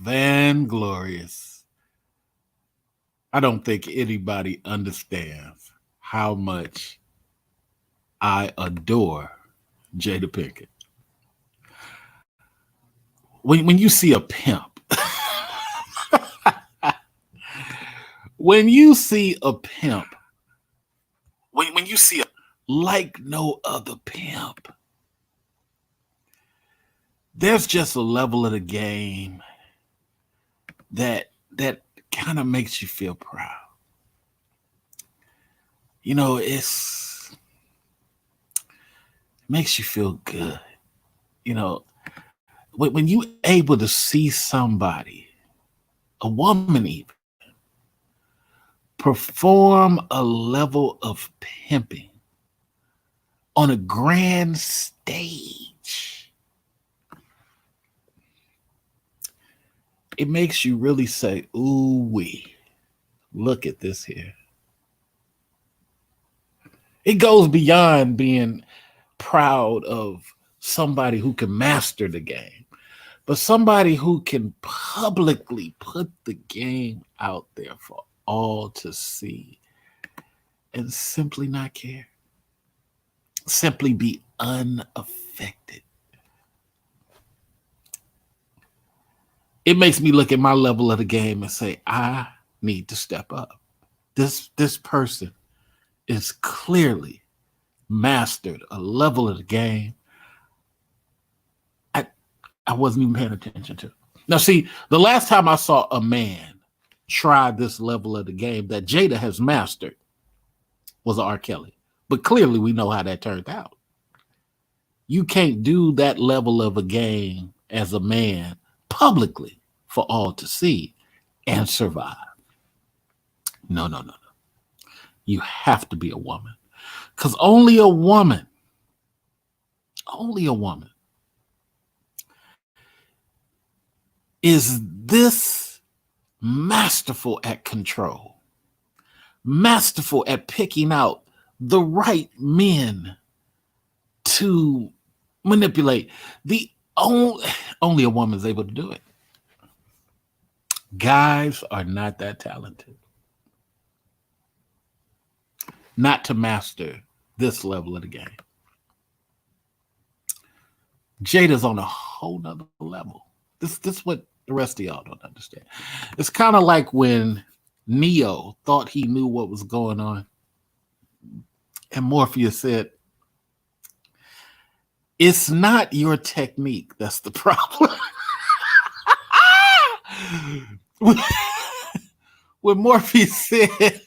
Vanglorious. I don't think anybody understands how much I adore Jada Pinkett. When you see a pimp, when you see a pimp, when you see a like no other pimp, there's just a level of the game that kind of makes you feel proud. You know, makes you feel good. You know, when you able to see somebody, a woman even, perform a level of pimping on a grand stage, it makes you really say, ooh wee, look at this here. It goes beyond being proud of somebody who can master the game, but somebody who can publicly put the game out there for all to see and simply not care, simply be unaffected. It makes me look at my level of the game and say, I need to step up. This person is clearly mastered a level of the game I wasn't even paying attention to. Now, see, the last time I saw a man try this level of the game that Jada has mastered was R. Kelly. But clearly we know how that turned out. You can't do that level of a game as a man publicly for all to see and survive. No, no, no, no. You have to be a woman. Because only a woman is this masterful at control, masterful at picking out the right men to manipulate. The only a woman's able to do it. Guys are not that talented. Not to master this level of the game. Jada's on a whole nother level. This what the rest of y'all don't understand. It's kind of like when Neo thought he knew what was going on, and Morpheus said, it's not your technique that's the problem. When Morpheus said,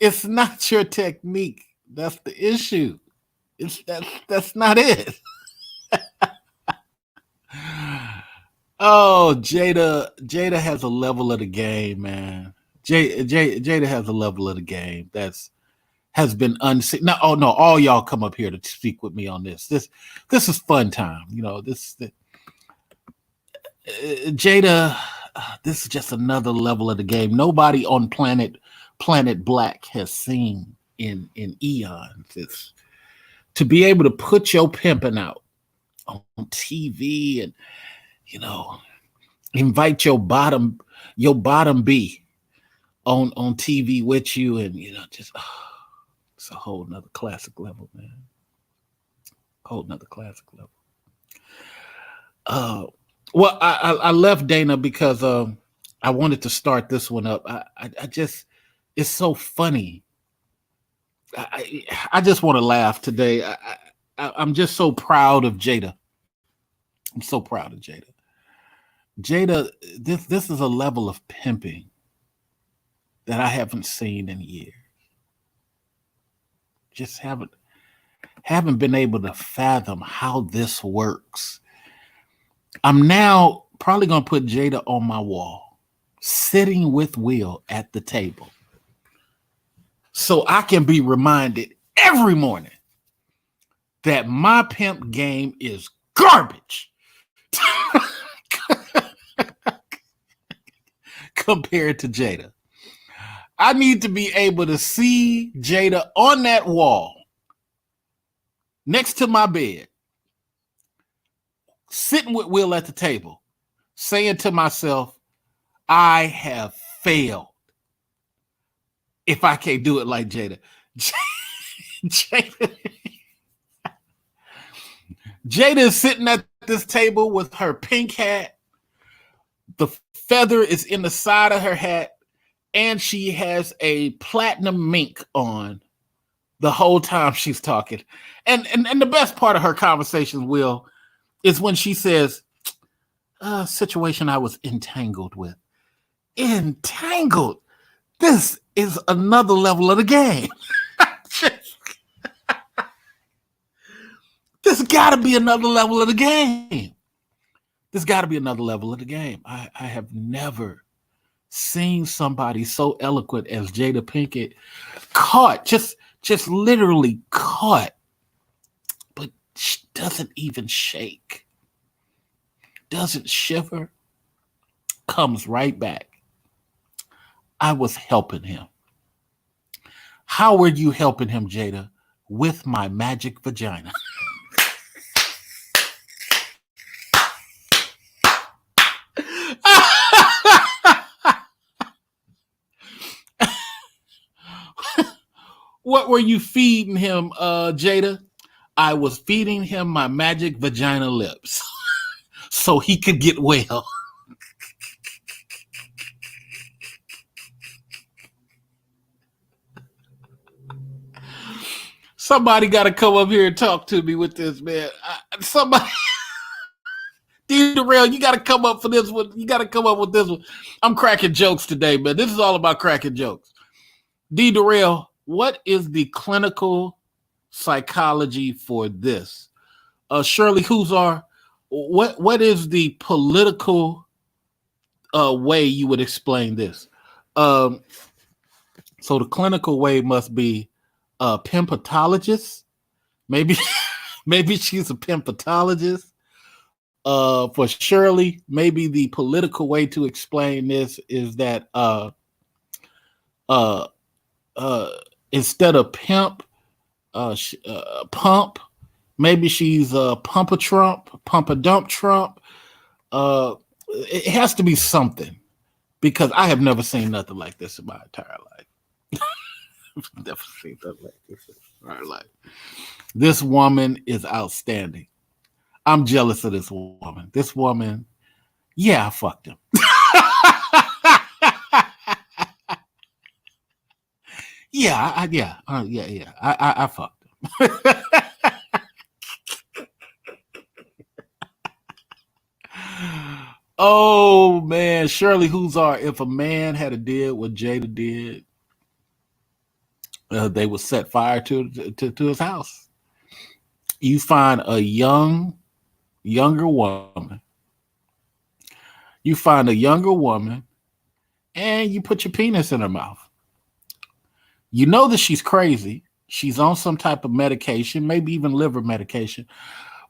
it's not your technique that's the issue. That's not it. Oh, Jada has a level of the game, man. Jada has a level of the game has been unseen. No, oh no, all y'all come up here to speak with me on this. This is fun time. You know, Jada, this is just another level of the game. Nobody on planet Black has seen in eons. It's to be able to put your pimping out on TV and, you know, invite your bottom B on TV with you, and, you know, just it's a whole nother classic level, man. Whole nother classic level. Well, I left Dana because I wanted to start this one up. I just, it's so funny. I just want to laugh today. I'm just so proud of Jada. I'm so proud of Jada. Jada, this is a level of pimping that I haven't seen in years. Just haven't been able to fathom how this works. I'm now probably gonna put Jada on my wall, sitting with Will at the table, so I can be reminded every morning that my pimp game is garbage compared to Jada. I need to be able to see Jada on that wall next to my bed, sitting with Will at the table, saying to myself, I have failed if I can't do it like Jada. Jada is sitting at this table with her pink hat. The feather is in the side of her hat, and she has a platinum mink on the whole time she's talking. And the best part of her conversation, Will, is when she says, situation I was entangled with. Entangled? This is another level of the game. There's got to be another level of the game. There's got to be another level of the game. I have never seen somebody so eloquent as Jada Pinkett caught, just literally caught, but she doesn't even shake, doesn't shiver, comes right back. I was helping him. How were you helping him, Jada? With my magic vagina. What were you feeding him, Jada? I was feeding him my magic vagina lips so he could get well. Somebody got to come up here and talk to me with this, man. Somebody, D. Darrell, you got to come up for this one. You got to come up with this one. I'm cracking jokes today, man. This is all about cracking jokes. D. Darrell, what is the clinical psychology for this? Shirley Huzar, what is the political way you would explain this? So the clinical way must be pimpatologist. Maybe she's a pimpatologist. For Shirley, maybe the political way to explain this is that instead of pimp, pump. Maybe she's pump a dump Trump. It has to be something, because I have never seen nothing like this in my entire life. Never seen nothing like this in my life. This woman is outstanding. I'm jealous of this woman. This woman, yeah, I fucked him. I fucked him. Oh man, Shirley Huzar, if a man had a did what Jada did, they would set fire to his house. You find a younger woman. You find a younger woman, and you put your penis in her mouth. You know that she's crazy. She's on some type of medication, maybe even liver medication,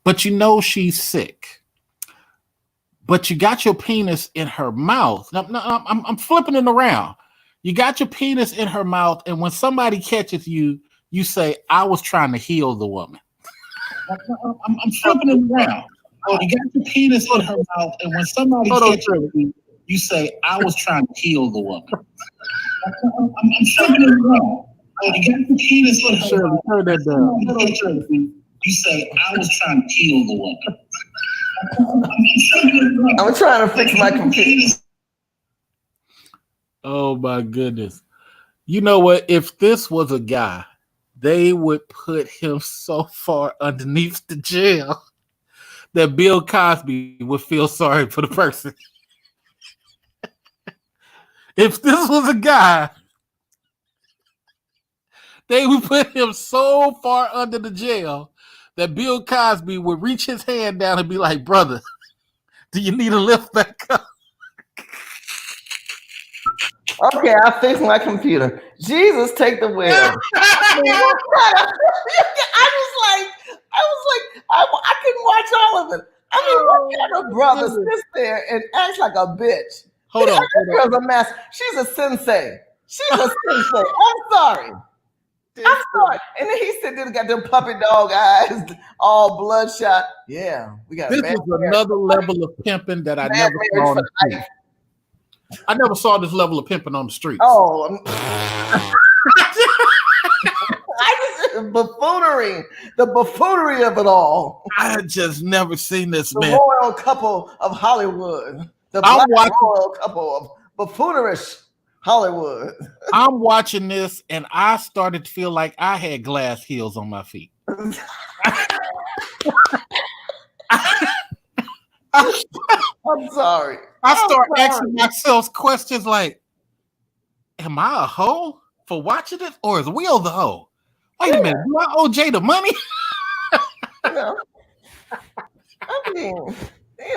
but you know she's sick. But you got your penis in her mouth. No, I'm flipping it around. You got your penis in her mouth, and when somebody catches you, you say, I was trying to heal the woman. I'm flipping it around. Oh, you got your penis in her mouth, and when somebody catches you, you say, I was trying to heal the woman. I'm flipping it around. Oh, you got your penis in her mouth. Turn that down. You say, I was trying to heal the woman. I'm trying to fix my computer. Oh my goodness. You know what? If this was a guy, they would put him so far underneath the jail that Bill Cosby would feel sorry for the person. If this was a guy, they would put him so far under the jail that Bill Cosby would reach his hand down and be like, brother, do you need a lift back up? Okay, I fixed my computer. Jesus, take the wheel. I couldn't watch all of it. I mean, what kind of brother sits there and acts like a bitch? Hold on. This girl's a mess. She's a sensei. She's a sensei. I'm sorry. I saw it. And then he said, got them puppy dog eyes, all bloodshot. Yeah, we got this bad is another level of pimping that I never saw on the street. I never saw this level of pimping on the streets. Oh, buffoonery, the buffoonery of it all. I just never seen this, the man. The royal couple of Hollywood. The black royal couple of buffoonerish Hollywood. I'm watching this, and I started to feel like I had glass heels on my feet. I'm sorry. I start asking myself questions like, am I a hoe for watching this, or is Will the hoe? Wait a minute, do I owe Jada money? I mean, it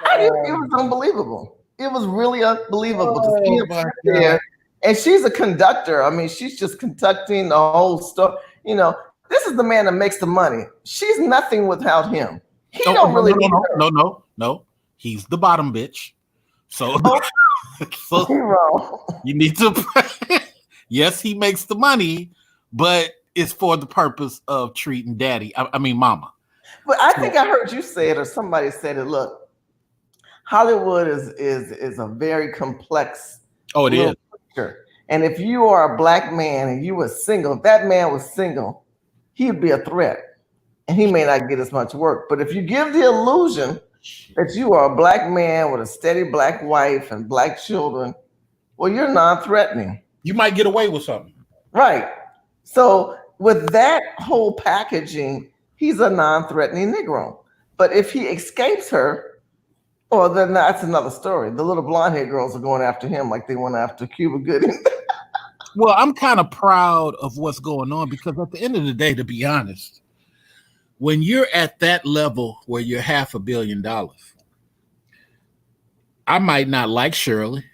was unbelievable. It was really unbelievable to see her there. And she's a conductor. I mean, she's just conducting the whole stuff. This is the man that makes the money. She's nothing without him. He don't really. No. He's the bottom bitch. So, so you need to. Yes, he makes the money, but it's for the purpose of treating daddy. I mean, mama. But I think I heard you say it, or somebody said it. Look, Hollywood is a very complex. Oh, it is. Picture. And if you are a black man and you were single, if that man was single, he'd be a threat, and he may not get as much work. But if you give the illusion that you are a black man with a steady black wife and black children, well, you're non-threatening. You might get away with something. Right. So with that whole packaging, he's a non-threatening Negro. But if he escapes her, well, then that's another story. The little blonde-haired girls are going after him like they went after Cuba Gooding. Well, I'm kind of proud of what's going on because at the end of the day, to be honest, when you're at that level where you're $500 million, I might not like Shirley.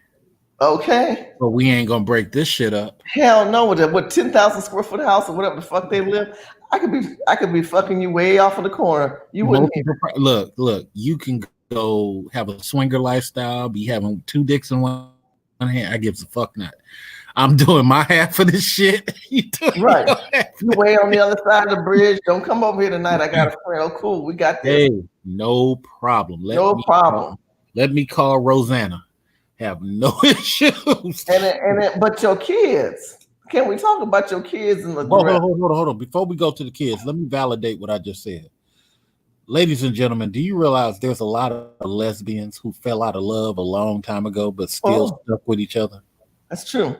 Okay. But we ain't gonna break this shit up. Hell no, with 10,000 square foot house or whatever the fuck they live, I could be fucking you way off in the corner. You wouldn't look, you can go have a swinger lifestyle, be having 2 dicks in one hand. I gives a fuck not. I'm doing my half of this shit. You doing right. You way on the other side of the bridge. Don't come over here tonight. I got a friend. Oh, cool. We got this. Hey, no problem. Let me call Rosanna. Have no issues. But your kids. Can we talk about your kids in the hold on. Before we go to the kids, let me validate what I just said. Ladies and gentlemen, do you realize there's a lot of lesbians who fell out of love a long time ago, but still stuck with each other? That's true.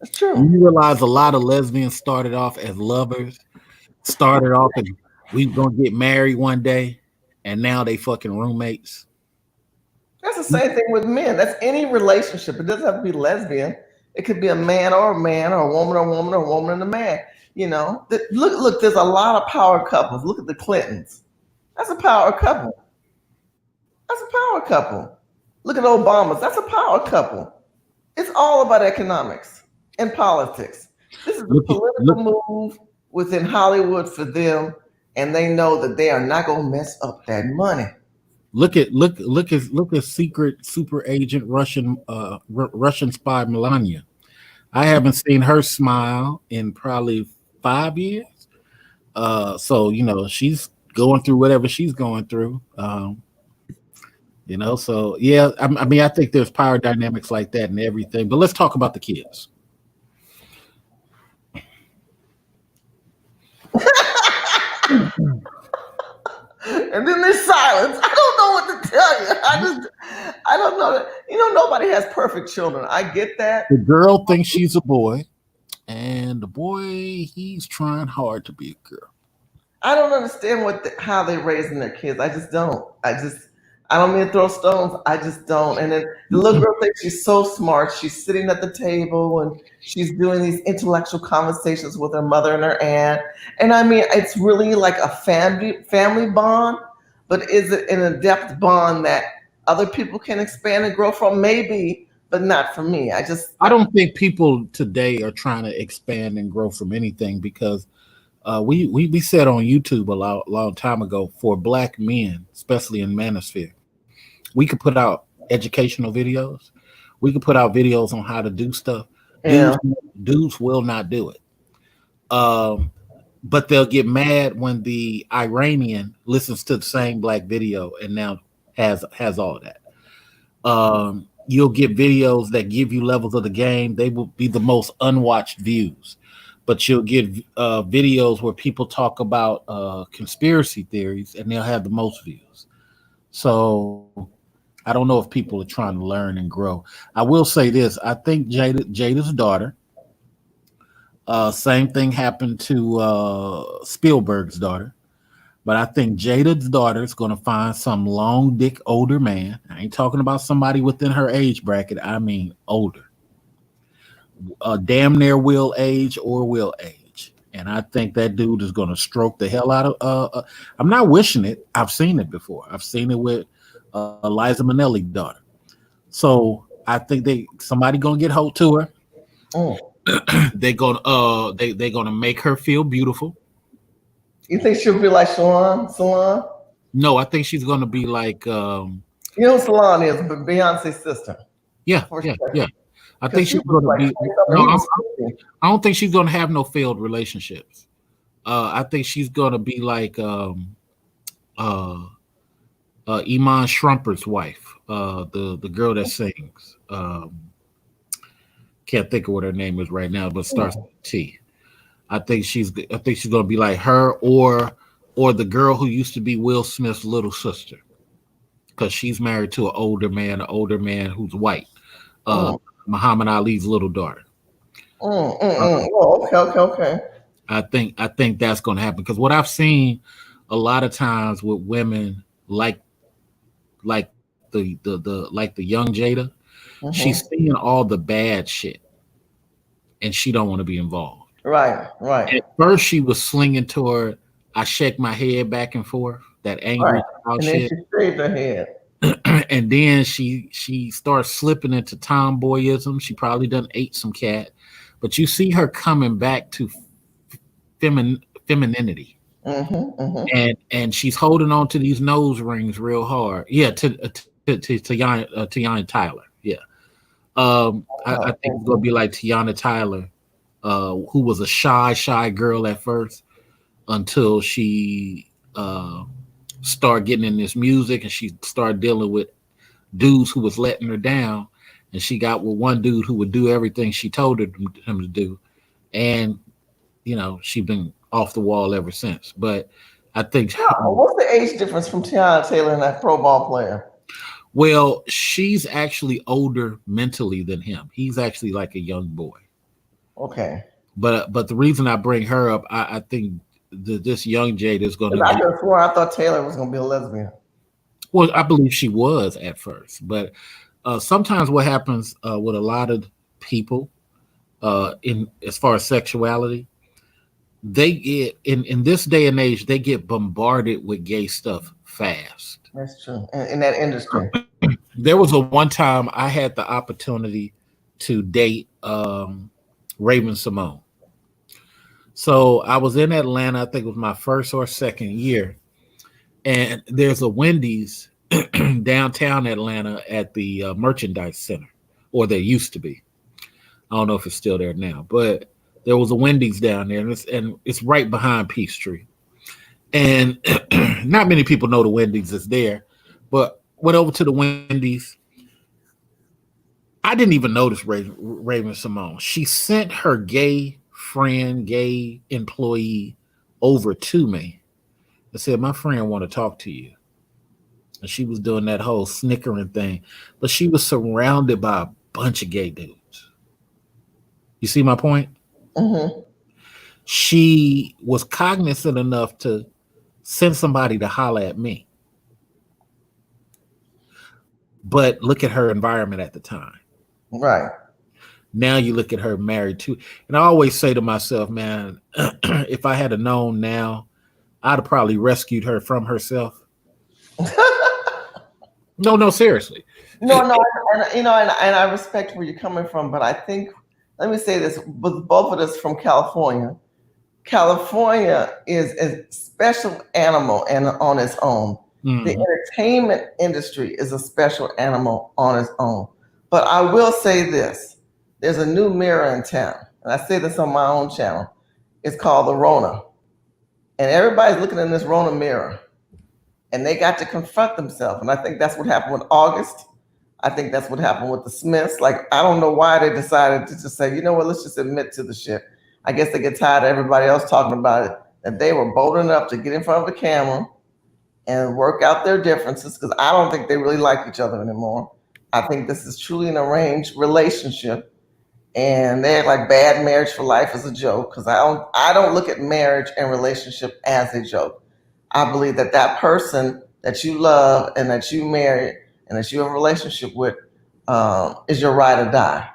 That's true. You realize a lot of lesbians started off as lovers, started off as we gonna get married one day, and now they fucking roommates. That's the same thing with men. That's any relationship. It doesn't have to be lesbian. It could be a man, or a woman, or a woman and a man. Look. There's a lot of power couples. Look at the Clintons. That's a power couple. Look at Obama's. That's a power couple. It's all about economics and politics. This is a political move within Hollywood for them, and they know that they are not going to mess up that money. Look at secret super agent Russian spy Melania. I haven't seen her smile in probably 5 years. So she's going through whatever she's going through. So yeah, I mean, I think there's power dynamics like that and everything. But let's talk about the kids. And then there's silence. I don't know what to tell you. I don't know. Nobody has perfect children. I get that. The girl thinks she's a boy, and the boy, he's trying hard to be a girl. I don't understand how they're raising their kids. I just don't. I don't mean to throw stones. I just don't. And then the little girl thinks she's so smart. She's sitting at the table and she's doing these intellectual conversations with her mother and her aunt. And I mean, it's really like a family bond, but is it an in-depth bond that other people can expand and grow from? Maybe, but not for me. I don't think people today are trying to expand and grow from anything because we said on YouTube a long time ago, for Black men, especially in manosphere, we could put out educational videos. We could put out videos on how to do stuff. Yeah. Dudes will not do it. Um, but they'll get mad when the Iranian listens to the same black video and now has all that. You'll get videos that give you levels of the game. They will be the most unwatched views, but you'll get videos where people talk about conspiracy theories and they'll have the most views. So I don't know if people are trying to learn and grow. I will say this: I think Jada's daughter. Same thing happened to Spielberg's daughter. But I think Jada's daughter is going to find some long dick older man. I ain't talking about somebody within her age bracket. I mean older, damn near will age or will age. And I think that dude is going to stroke the hell out of. I'm not wishing it. I've seen it before. I've seen it with Liza Minnelli's daughter. So I think somebody gonna get hold to her. Mm. They're gonna make her feel beautiful. You think she'll be like Salon? No, I think she's gonna be like you know who Salon is, but Beyonce's sister. Yeah. I think she's gonna be. No, I don't think she's gonna have no failed relationships. I think she's gonna be like Iman Shumpert's wife, the girl that sings. Can't think of what her name is right now, but starts with T. I think she's gonna be like her or the girl who used to be Will Smith's little sister, because she's married to an older man who's white. Muhammad Ali's little daughter. Oh, okay. I think that's gonna happen, because what I've seen a lot of times with women like the young Jada, she's seeing all the bad shit and she don't want to be involved. Right. At first she was slinging toward I shake my head back and forth, that angry and shit. then she shaved her head. And then she starts slipping into tomboyism. She probably done ate some cat, but you see her coming back to femininity. And she's holding on to these nose rings real hard. Yeah, to Tiana Tyler. Yeah. I think it's gonna be like Tiana Tyler, who was a shy girl at first until she started getting in this music and she started dealing with dudes who was letting her down, and she got with one dude who would do everything she told him to do, and she's been off the wall ever since. But I think what's the age difference from Tiana Taylor and that pro ball player? Well, she's actually older mentally than him. He's actually like a young boy. Okay. But the reason I bring her up, I think this young Jada is going to. I could have sworn I thought Taylor was going to be a lesbian. Well, I believe she was at first, but sometimes what happens with a lot of people, in as far as sexuality, they get in this day and age, they get bombarded with gay stuff fast. That's true. In that industry. There was one time I had the opportunity to date Raven Simone. So I was in Atlanta, I think it was my first or second year, and there's a Wendy's downtown Atlanta at the Merchandise Center, or there used to be. I don't know if it's still there now, but there was a Wendy's down there, and it's right behind Peachtree. And not many people know the Wendy's is there, but went over to the Wendy's. I didn't even notice Raven Simone. She sent her gay friend, gay employee over to me and said, "My friend want to talk to you." And she was doing that whole snickering thing, but she was surrounded by a bunch of gay dudes. You see my point? She was cognizant enough to send somebody to holler at me. But look at her environment at the time. Right. Now you look at her married too. And I always say to myself, man, if I had known now, I'd have probably rescued her from herself. No, seriously. No, and I respect where you're coming from, but I think, let me say this, with both of us from California. California is a special animal and on its own. The entertainment industry is a special animal on its own. But I will say this, there's a new mirror in town, and I say this on my own channel. It's called the Rona. And everybody's looking in this Rona mirror. And they got to confront themselves. And I think that's what happened with August. I think that's what happened with the Smiths. Like, I don't know why they decided to just say, you know what, let's just admit to the shit. I guess they get tired of everybody else talking about it, that they were bold enough to get in front of the camera and work out their differences, because I don't think they really like each other anymore. I think this is truly an arranged relationship. And they act like bad marriage for life is a joke, because I don't look at marriage and relationship as a joke. I believe that that person that you love and that you marry and that you have a relationship with is your ride or die.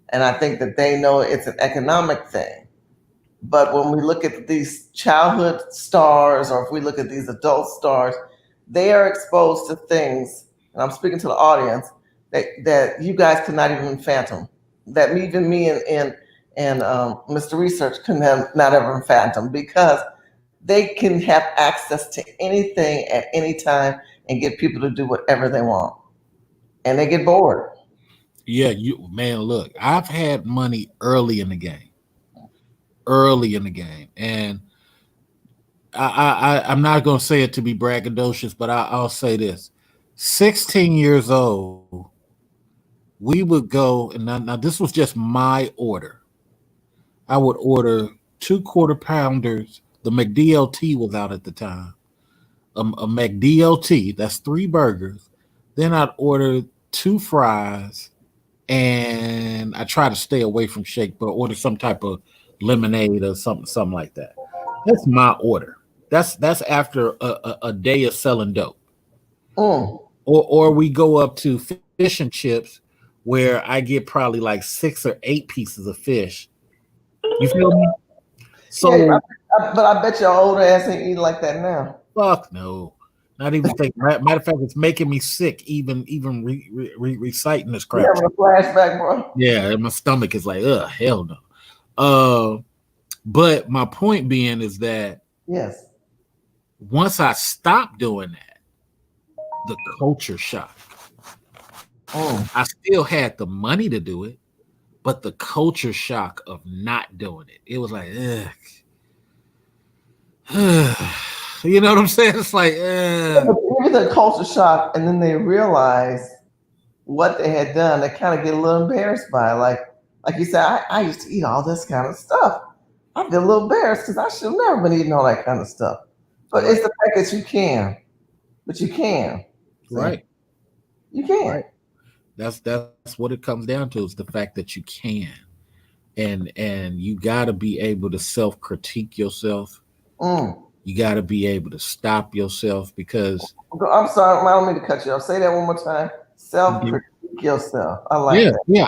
And I think that they know it's an economic thing. But when we look at these childhood stars, or if we look at these adult stars, they are exposed to things, and I'm speaking to the audience, that you guys could not even fathom, that even me and Mr. Research could have not ever fathom, because they can have access to anything at any time and get people to do whatever they want. And they get bored. Yeah, you man, look, I've had money early in the game, and I'm not going to say it to be braggadocious, but I'll say this: 16 years old, we would go, and now this was just my order. I would order 2 quarter pounders. The McDLT was out at the time. A McDLT, that's 3 burgers. Then I'd order 2 fries, and I try to stay away from shake, but order some type of lemonade or something like that. That's my order. That's after a day of selling dope. Mm. Or we go up to fish and chips, where I get probably like 6 or 8 pieces of fish. You feel me? Yeah, So but I bet your old ass ain't eating like that now. fuck no. Not even think. Matter of fact, it's making me sick. Even reciting this You crap. having a flashback, bro? Yeah, and my stomach is like, ugh, hell no. But my point being is that Yes. once I stopped doing that, the culture shock. Mm. I still had the money to do it, but the culture shock of not doing it. It was like, ugh. You know what I'm saying? It's like, Maybe the culture shock, and then they realize what they had done. They kind of get a little embarrassed by it. Like you said, I used to eat all this kind of stuff. I feel a little embarrassed because I should have never been eating all that kind of stuff. But it's the fact that you can. But you can. See? right, You can. right. That's what it comes down to, is the fact that you can. And you got to be able to self critique yourself. Mm. You got to be able to stop yourself, because I'm sorry, I don't mean to cut you off. Say that one more time. Self critique yourself. I like yeah, that. yeah.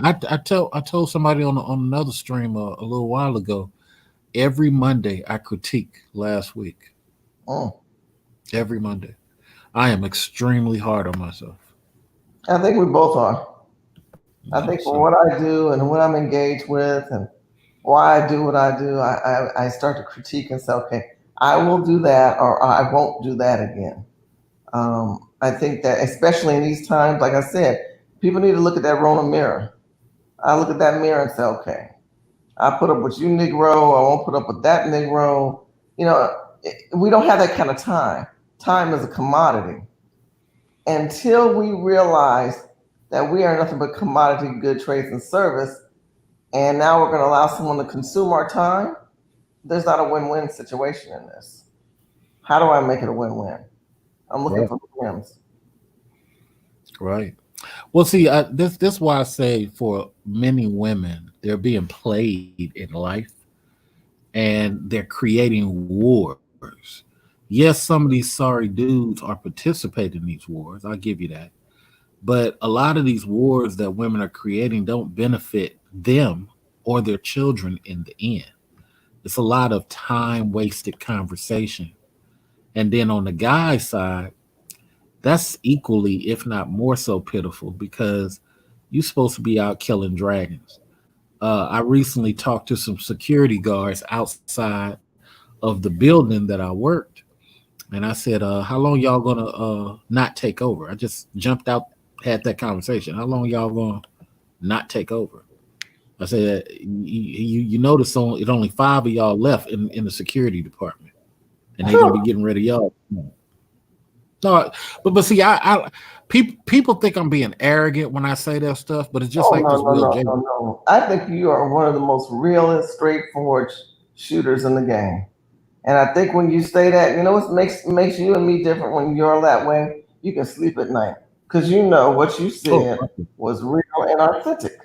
I told somebody on another stream a little while ago. Every Monday I critique last week. Mm. Every Monday, I am extremely hard on myself. I think we both are. I think for So what I do and what I'm engaged with and why I do what I do, I start to critique and say, okay, I will do that or I won't do that again. I think that especially in these times, like I said, people need to look at that Rona mirror. I look at that mirror and say, okay, I put up with you, Negro. I won't put up with that, Negro. You know, we don't have that kind of time. Time is a commodity. Until we realize that we are nothing but commodity, good trades, and service, and now we're going to allow someone to consume our time, there's not a win-win situation in this. How do I make it a win-win? I'm looking right, for wins. right. Well, see, this why I say, for many women, they're being played in life, and they're creating wars. Yes, some of these sorry dudes are participating in these wars. I'll give you that. But a lot of these wars that women are creating don't benefit them or their children in the end. It's a lot of time wasted conversation. And then on the guy side, that's equally, if not more so, pitiful, because you're supposed to be out killing dragons. I recently talked to some security guards outside of the building that I worked, and I said, "How long y'all gonna not take over?" I just jumped out, had that conversation. How long y'all gonna not take over? I said, you notice it only 5 of y'all left in the security department, and they're gonna be getting rid of y'all. No, but see, people think I'm being arrogant when I say that stuff, but it's just like this real game. No. I think you are one of the most realist, straightforward shooters in the game. And I think when you say that, you know what makes you and me different when you're that way? You can sleep at night. Because you know what you said was real and authentic.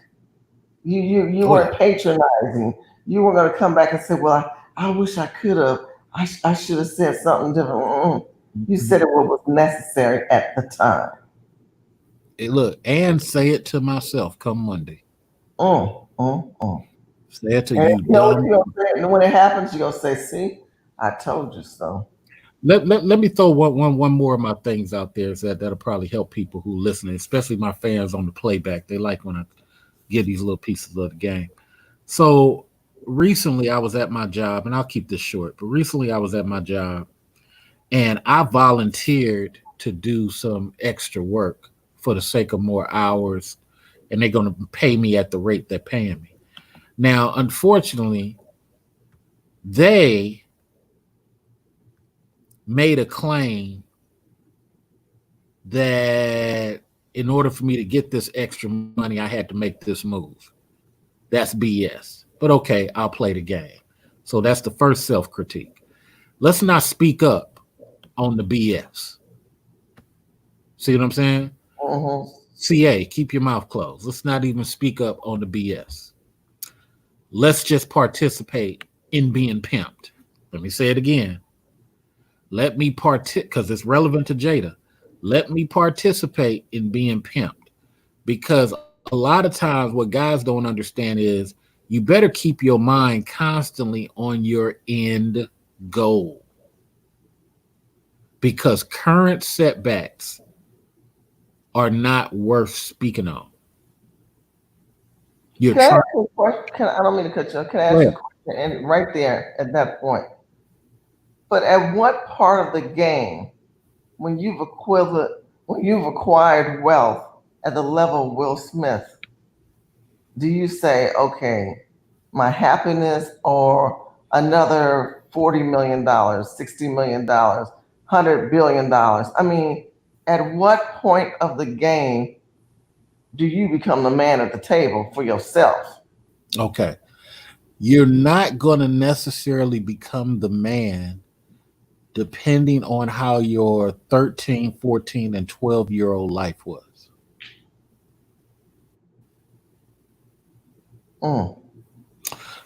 You weren't patronizing. You weren't going to come back and say, well, I wish I could have. I should have said something different. You said it was necessary at the time. Hey, look, and say it to myself come Monday. Say it to you. When it happens, you're going to say, see, I told you so. Let me throw one more of my things out there that'll probably help people who listen, especially my fans on the playback. They like when I give these little pieces of the game. So recently I was at my job, and I'll keep this short, but recently I was at my job and I volunteered to do some extra work for the sake of more hours, and they're going to pay me at the rate they're paying me. Now, unfortunately, they made a claim that in order for me to get this extra money, I had to make this move. That's BS. But okay, I'll play the game. So that's the first self-critique. Let's not speak up on the BS. See what I'm saying? CA, keep your mouth closed. Let's not even speak up on the BS. Let's just participate in being pimped. Let me say it again. Let me because it's relevant to Jada. Let me participate in being pimped, because a lot of times what guys don't understand is you better keep your mind constantly on your end goal, because current setbacks are not worth speaking on. I don't mean to cut you off. Can I ask you a question? And right there at that point, but at what part of the game, when you've acquired wealth at the level of Will Smith, do you say, okay, my happiness or another $40 million, $60 million, $100 billion? I mean, at what point of the game do you become the man at the table for yourself? Okay. You're not going to necessarily become the man depending on how your 13, 14, and 12-year-old life was.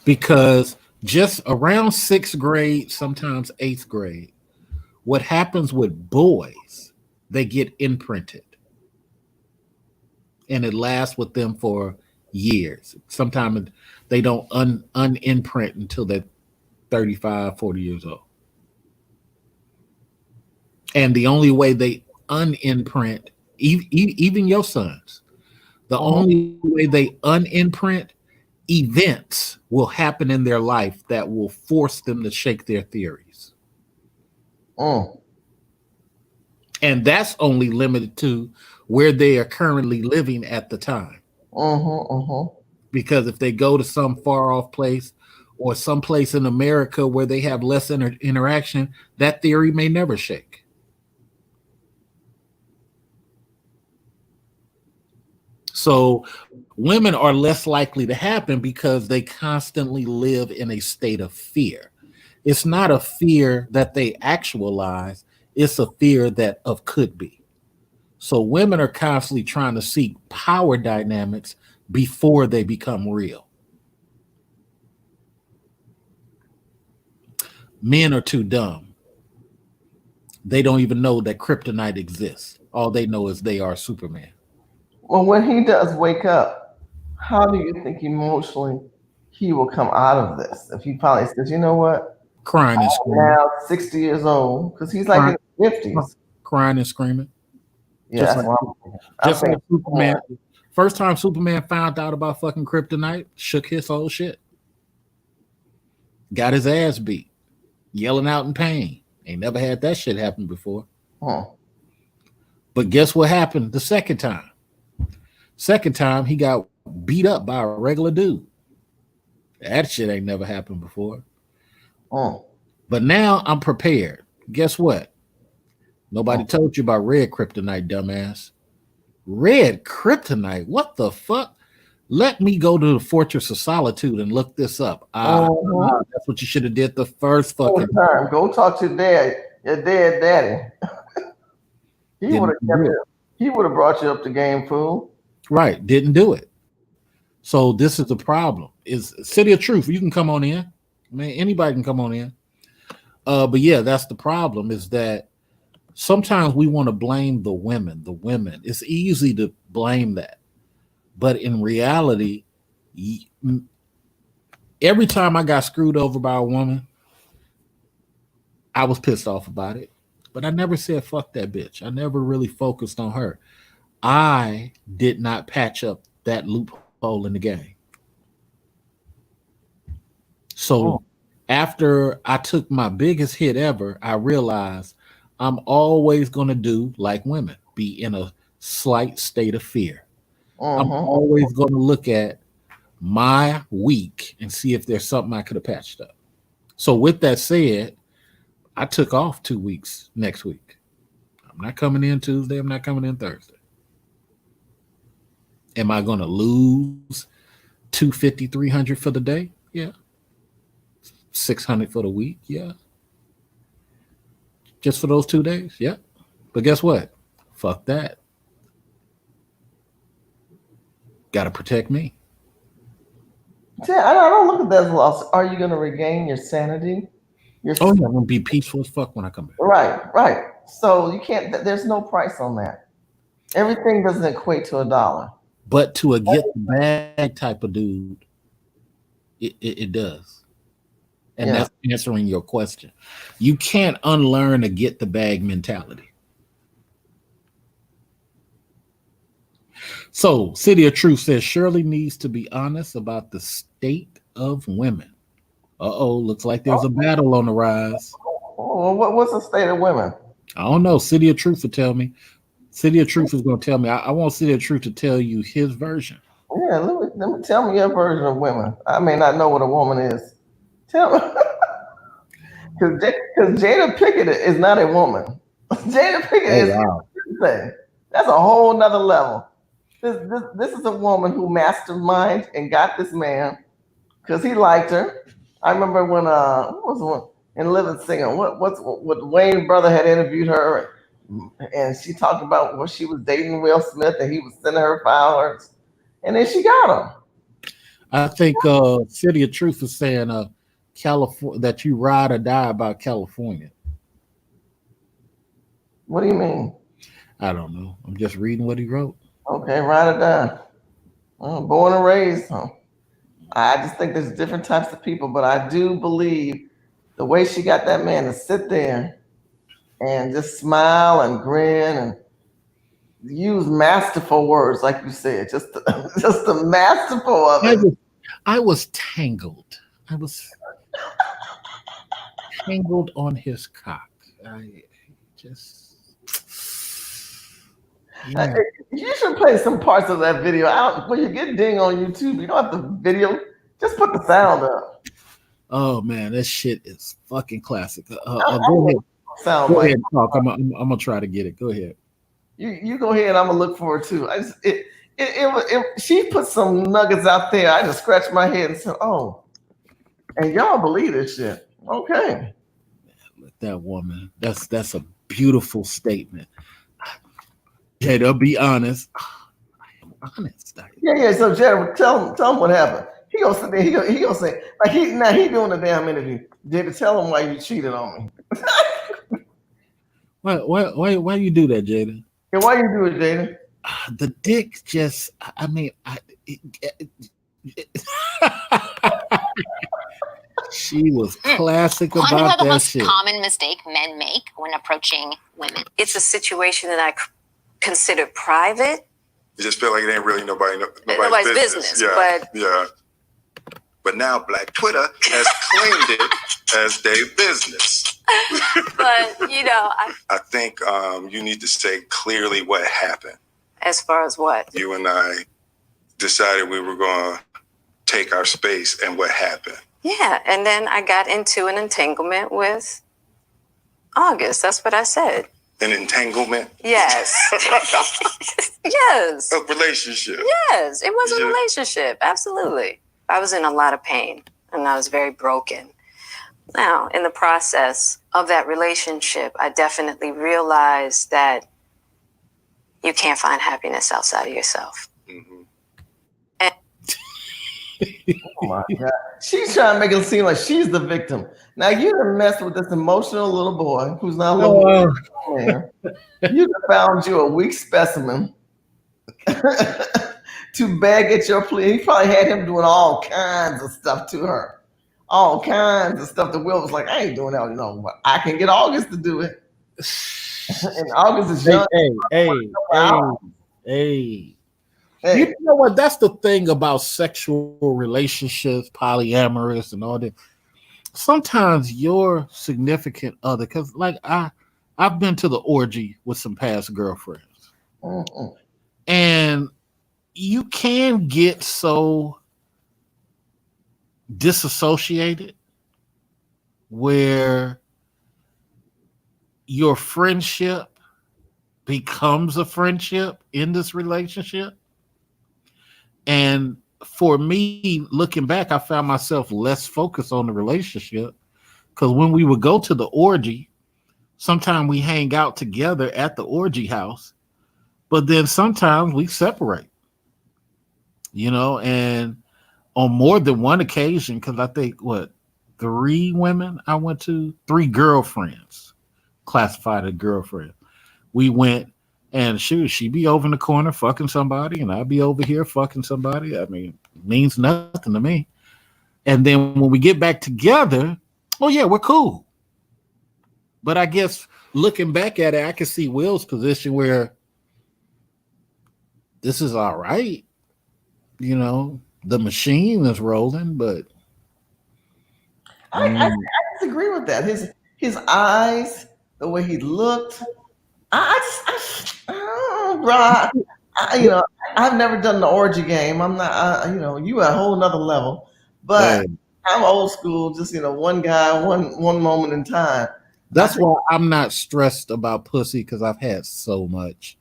Because just around 6th grade, sometimes 8th grade, what happens with boys, they get imprinted. And it lasts with them for years. Sometimes they don't unimprint until they're 35, 40 years old. And the only way they unimprint, even your sons, the only way they unimprint, events will happen in their life that will force them to shake their theories. And that's only limited to where they are currently living at the time. Because if they go to some far off place or some place in America where they have less interaction, that theory may never shake. So women are less likely to happen because they constantly live in a state of fear. It's not a fear that they actualize. It's a fear that of could be. So women are constantly trying to seek power dynamics before they become real. Men are too dumb. They don't even know that kryptonite exists. All they know is they are Superman. Well, when he does wake up, how do you think emotionally he will come out of this? If he finally says, you know what? Crying and screaming. Now 60 years old, because he's like in his 50s. Crying and screaming. Yeah, just like Superman. First time Superman found out about fucking kryptonite, shook his whole shit. Got his ass beat, yelling out in pain. Ain't never had that shit happen before. But guess what happened the second time? Second time, he got beat up by a regular dude. That shit ain't never happened before. Mm. But now I'm prepared. Guess what? Nobody told you about red kryptonite, dumbass. Red kryptonite? What the fuck? Let me go to the Fortress of Solitude and look this up. That's what you should have did the first fucking time. Go talk to your dead daddy. He would have kept it. He would have brought you up to game, fool. Right, didn't do it. So this is the problem. Is City of Truth? You can come on in. I mean, anybody can come on in. But yeah, that's the problem. Is that sometimes we want to blame the women. The women. It's easy to blame that, but in reality, every time I got screwed over by a woman, I was pissed off about it. But I never said fuck that bitch. I never really focused on her. I did not patch up that loophole in the game. So after I took my biggest hit ever, I realized I'm always going to do like women, be in a slight state of fear. I'm always going to look at my week and see if there's something I could have patched up. So with that said, I took off 2 weeks next week. I'm not coming in Tuesday. I'm not coming in Thursday. Am I going to lose 250, 300 for the day? Yeah. 600 for the week? Yeah. Just for those 2 days? Yeah. But guess what? Fuck that. Got to protect me. Yeah, I don't look at that as loss. Are you going to regain your sanity? I'm going to be peaceful as fuck when I come back. Right. So you can't, there's no price on that. Everything doesn't equate to $1. But to a get the bag type of dude, it does. And that's answering your question. You can't unlearn a get the bag mentality. So, City of Truth says Shirley needs to be honest about the state of women. Looks like there's a battle on the rise. What's the state of women? I don't know. City of Truth will tell me. City of Truth is going to tell me. I want City of Truth to tell you his version. Yeah, let me tell me your version of women. I may not know what a woman is. Tell me. Because Jada Pinkett is not a woman. Jada Pinkett is everything. That's a whole nother level. This is a woman who masterminded and got this man because he liked her. I remember when what was one in Living Single? What Wayne brother had interviewed her, and she talked about when she was dating Will Smith and he was sending her flowers, and then she got him. I think City of Truth is saying California that you ride or die about California. What do you mean? I don't know. I'm just reading what he wrote. Okay, ride or die. Born and raised. I just think there's different types of people, but I do believe the way she got that man to sit there and just smile and grin and use masterful words, like you said, just the masterful of it. I was tangled. I was tangled on his cock. I just. Yeah. You should play some parts of that video. When you get ding on YouTube, you don't have the video. Just put the sound up. Oh man, that shit is fucking classic. Go ahead. Go ahead, talk. I'm gonna try to get it. Go ahead. You go ahead. I'm gonna look for it too. She put some nuggets out there. I just scratched my head and said, "Oh," and y'all believe this shit. Okay. Let that woman. That's a beautiful statement. Jada, be honest. I am honest. Yeah. So Jada, tell him what happened. He gonna sit there. He gonna say like he doing the damn interview. Jada, tell him why you cheated on me. Why you do that, Jada? Yeah, why you do it, Jada? The dick just. I mean, she was classic about that shit. What are the most common mistake men make when approaching women? It's a situation that I consider private. You just feel like it ain't really nobody's business. Yeah. But now Black Twitter has claimed it as their business. But I think you need to say clearly what happened. As far as what? You and I decided we were going take our space, and what happened? Yeah, and then I got into an entanglement with August. That's what I said. An entanglement? Yes. Yes. A relationship? Yes, it was a relationship. Absolutely. I was in a lot of pain and I was very broken. Now, in the process of that relationship, I definitely realized that you can't find happiness outside of yourself. Mm-hmm. Oh my God. She's trying to make it seem like she's the victim. Now you done messed with this emotional little boy who's not a little man. You done found you a weak specimen to beg at your plea. He probably had him doing all kinds of stuff to her. All kinds of stuff that Will was like, I ain't doing that, but I can get August to do it. And August is young. Hey. You know what? That's the thing about sexual relationships, polyamorous and all that. Sometimes your significant other, because like I've been to the orgy with some past girlfriends. Mm-hmm. And you can get so disassociated where your friendship becomes a friendship in this relationship. And for me, looking back, I found myself less focused on the relationship because when we would go to the orgy, sometimes we hang out together at the orgy house, but then sometimes we separate, and on more than one occasion, because I think, 3 women I went to, 3 girlfriends, classified as girlfriends. We went. And she'd be over in the corner fucking somebody, and I'd be over here fucking somebody. I mean, it means nothing to me. And then when we get back together, oh yeah, we're cool. But I guess looking back at it, I can see Will's position where this is all right. The machine is rolling, but I disagree with that. His eyes, the way he looked. I've never done the orgy game. I'm not, you at a whole nother level. But I'm old school. Just one guy, one moment in time. That's why I'm not stressed about pussy because I've had so much.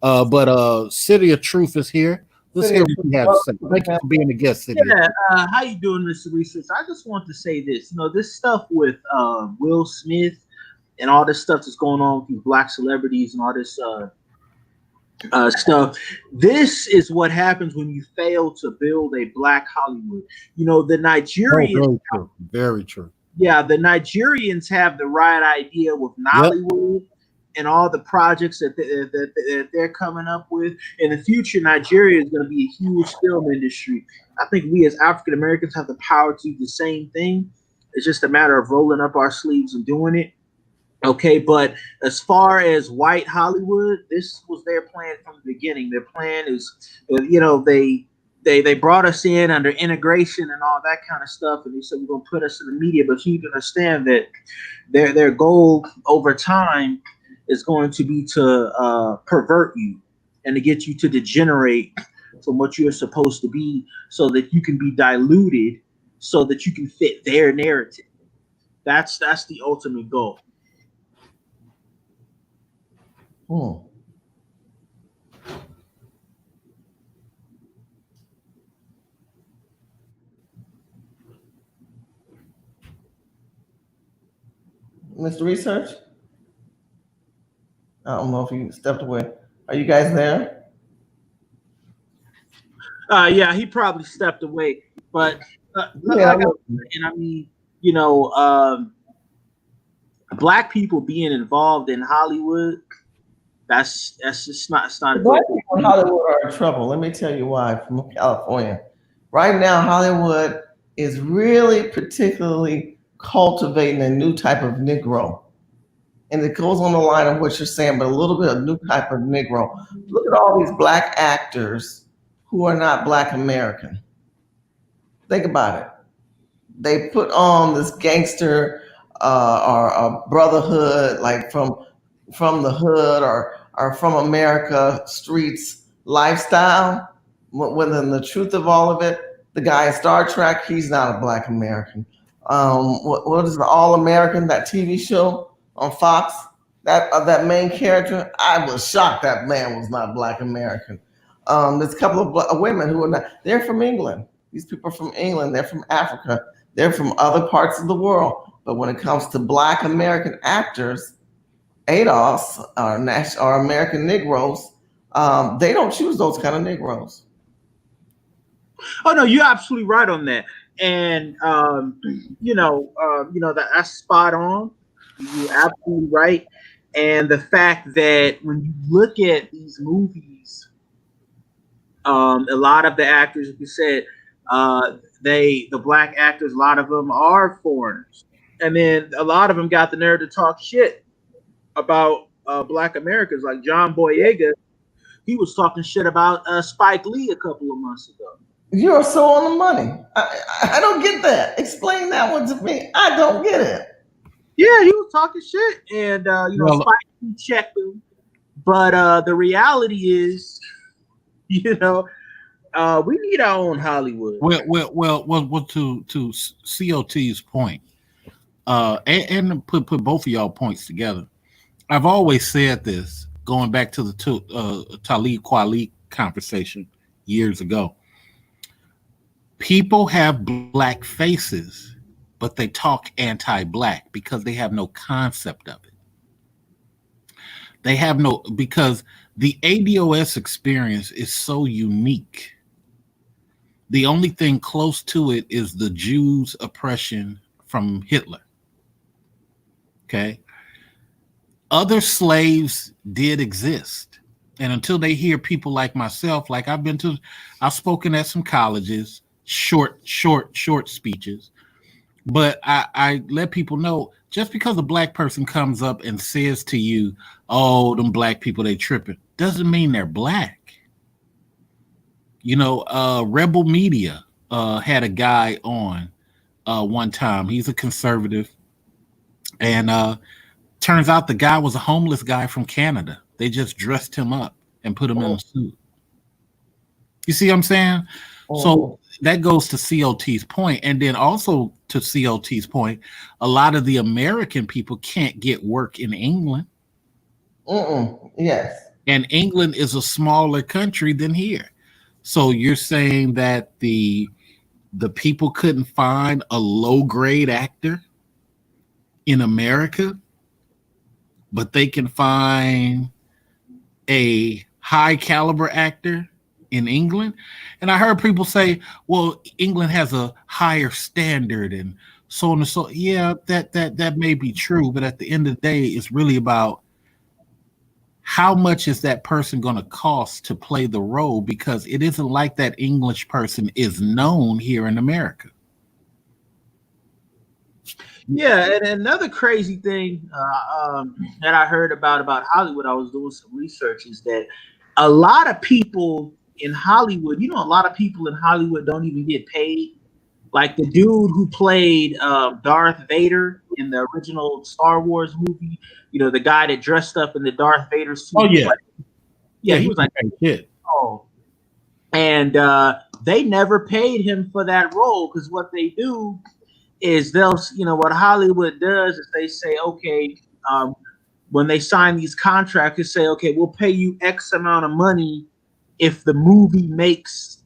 But City of Truth is here. Let's hear what you have to say. Thank you for being a guest, City. Yeah, how you doing, Mr. Research? I just want to say this. This stuff with Will Smith and all this stuff that's going on with these black celebrities and all this stuff. This is what happens when you fail to build a black Hollywood. The Nigerians. Very true. Yeah, the Nigerians have the right idea with Nollywood and all the projects that they're coming up with. In the future, Nigeria is going to be a huge film industry. I think we as African Americans have the power to do the same thing. It's just a matter of rolling up our sleeves and doing it. Okay, but as far as white Hollywood, this was their plan from the beginning. Their plan is, they brought us in under integration and all that kind of stuff, and they said we're gonna put us in the media. But you need to understand that their goal over time is going to be to pervert you and to get you to degenerate from what you're supposed to be, so that you can be diluted, so that you can fit their narrative. That's the ultimate goal. Mr. Research? I don't know if you stepped away. Are you guys there? Yeah, he probably stepped away. But black people being involved in Hollywood, that's just not. It's not. Black people in Hollywood are in trouble. Let me tell you why. From California, right now, Hollywood is really particularly cultivating a new type of Negro, and it goes on the line of what you're saying, but a little bit of new type of Negro. Look at all these black actors who are not Black American. Think about it. They put on this gangster or brotherhood, like from the hood or from America streets lifestyle, when the truth of all of it, The guy in Star Trek, he's not a Black American. What is the All American, that TV show on Fox? That main character, I was shocked that man was not Black American. There's a couple of women who are not. They're from England. These people are from England. They're from Africa. They're from other parts of the world. But when it comes to Black American actors, ADOS or American Negroes, they don't choose those kind of Negroes. Oh no, you're absolutely right on that, and that's spot on. You're absolutely right, and the fact that when you look at these movies, a lot of the actors, like you said, the Black actors, a lot of them are foreigners, and then a lot of them got the nerve to talk shit about Black Americans, like John Boyega. He was talking shit about Spike Lee a couple of months ago. You're so on the money. I don't get that. Explain that one to me. I don't get it. Yeah, he was talking shit, and Spike Lee checked him. But the reality is, we need our own Hollywood. Well, to COT's point, and put both of y'all points together. I've always said this, going back to the Talib Kweli conversation years ago. People have Black faces, but they talk anti-Black because they have no concept of it. Because the ADOS experience is so unique. The only thing close to it is the Jews' oppression from Hitler. Okay. Other slaves did exist. And until they hear people like myself, like I've spoken at some colleges, short speeches, but I let people know, just because a Black person comes up and says to you, oh, them Black people, they tripping, doesn't mean they're Black. Rebel Media had a guy on one time. He's a conservative, and turns out the guy was a homeless guy from Canada. They just dressed him up and put him in a suit. You see what I'm saying? So that goes to COT's point. And then also to COT's point, a lot of the American people can't get work in England. Yes. And England is a smaller country than here. So you're saying that the people couldn't find a low-grade actor in America, but they can find a high-caliber actor in England? And I heard people say, well, England has a higher standard and so on and so. Yeah, that may be true, but at the end of the day, it's really about how much is that person going to cost to play the role, because it isn't like that English person is known here in America. Yeah, and another crazy thing that I heard about Hollywood, I was doing some research, is that a lot of people in Hollywood, a lot of people in Hollywood don't even get paid. Like the dude who played Darth Vader in the original Star Wars movie, the guy that dressed up in the Darth Vader suit. Oh, yeah. He was like, shit. Oh. And they never paid him for that role, because what they do is what Hollywood does is they say, okay, when they sign these contracts, they say, okay, we'll pay you X amount of money if the movie makes,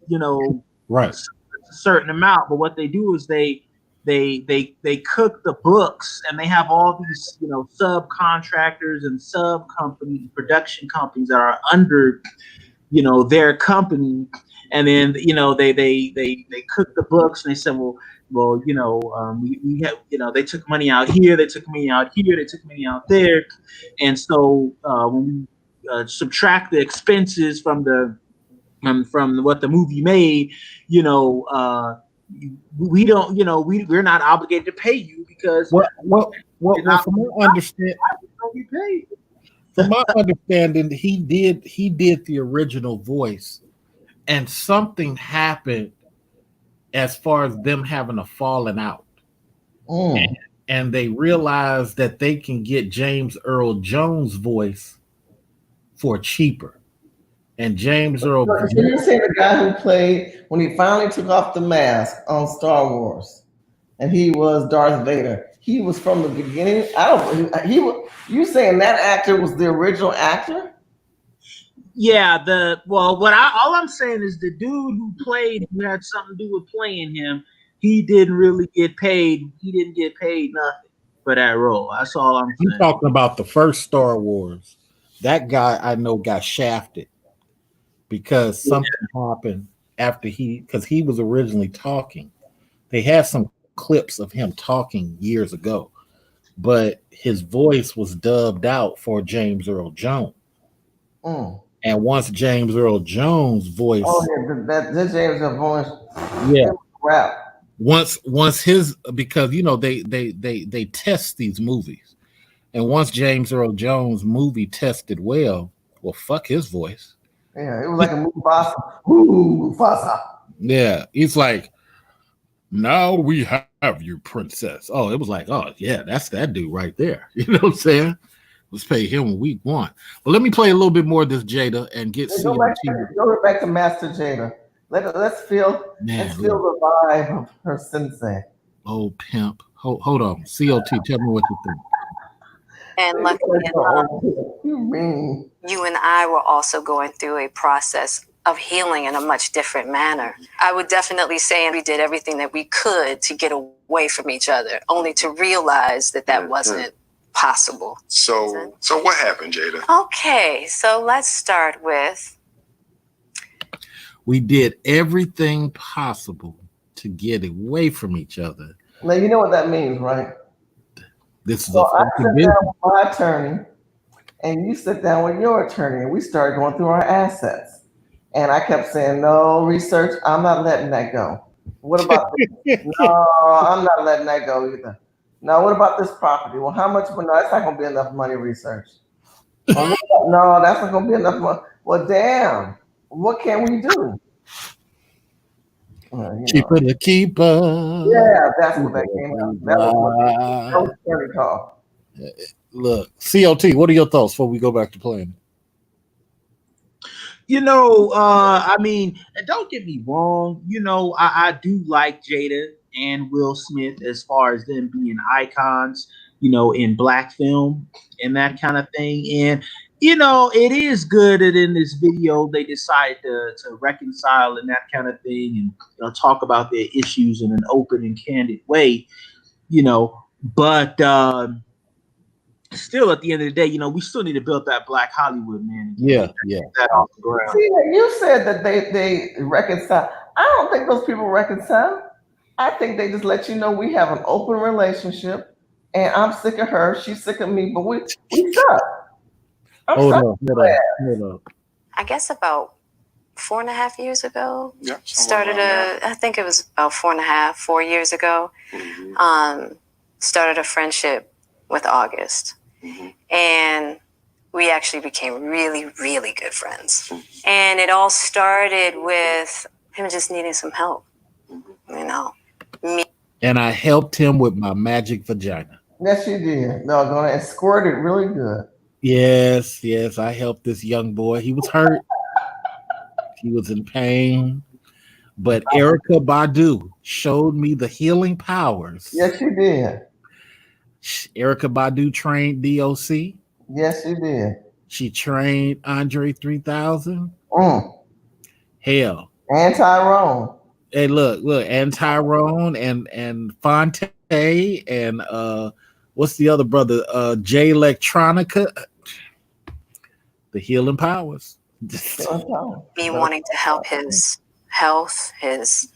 right, a certain amount. But what they do is they cook the books, and they have all these, subcontractors and sub companies, production companies that are under, their company. And then, they cook the books, and they said, we have, they took money out here, they took money out here, they took money out there. And so when we subtract the expenses from what the movie made, we don't, we're not obligated to pay you, because from my understanding, he did the original voice, and something happened as far as them having a falling out. And they realized that they can get James Earl Jones' voice for cheaper. And James Earl So you're saying the guy who played when he finally took off the mask on Star Wars, and he was Darth Vader. He was from the beginning. I don't. He was. You saying that actor was the original actor? Yeah, all I'm saying is the dude who had something to do with playing him. He didn't really get paid. He didn't get paid nothing for that role. That's all I'm saying. I'm talking about the first Star Wars. That guy I know got shafted because something happened after because he was originally talking. They had some clips of him talking years ago, but his voice was dubbed out for James Earl Jones. Mm. And once James Earl Jones' voice, that James Earl voice, yeah, rap. Once his, because you know they test these movies, and once James Earl Jones' movie tested well, fuck his voice. Yeah, it was like a Mufasa. Ooh, Mufasa. Yeah, he's like, now we have you, princess. Oh, it was like, oh yeah, that's that dude right there. You know what I'm saying? Let's pay him week one. But let me play a little bit more of this Jada and get Go back to Master Jada. Let's feel the vibe of her sensei. Oh, pimp. Hold on. COT, tell me what you think. And luckily enough, you and I were also going through a process of healing in a much different manner. I would definitely say we did everything that we could to get away from each other, only to realize that wasn't possible. So what happened, Jada? Okay, so let's start with, we did everything possible to get away from each other. Now you know what that means, right? This is so I sit down with my attorney, and you sit down with your attorney, and we started going through our assets. And I kept saying, no, research, I'm not letting that go. What about this? No, I'm not letting that go either. Now, what about this property? Well, how much? No, that's not going to be enough money research. No, that's not going to be enough money. Well, damn, what can we do? Cheaper to keeper. Yeah, that's what that came out. That was scary talk. Look, COT, what are your thoughts before we go back to playing? I mean, don't get me wrong. I do like Jada and Will Smith as far as them being icons, in black film and that kind of thing. And, it is good that in this video they decide to reconcile and that kind of thing and talk about their issues in an open and candid way, but still, at the end of the day, we still need to build that black Hollywood, man. Yeah. That off the ground. See, you said that they reconcile. I don't think those people reconcile. I think they just let you know we have an open relationship, and I'm sick of her, she's sick of me, but we suck. Hold on. I guess about 4.5 years ago. Yeah, I think it was about 4 years ago. Mm-hmm. Started a friendship with August. Mm-hmm. And we actually became really, really good friends. And it all started with him just needing some help, Me. And I helped him with my magic vagina. Yes, you did. No, going and squirted really good. Yes, I helped this young boy. He was hurt. He was in pain. But Erykah Badu showed me the healing powers. Yes, you did. Erykah Badu trained DOC. Yes, you did. She trained Andre 3000. Hell. And Tyrone. Hey, look, and Tyrone and Fonte and what's the other brother? Jay Electronica. The healing powers. Me wanting to help his health, his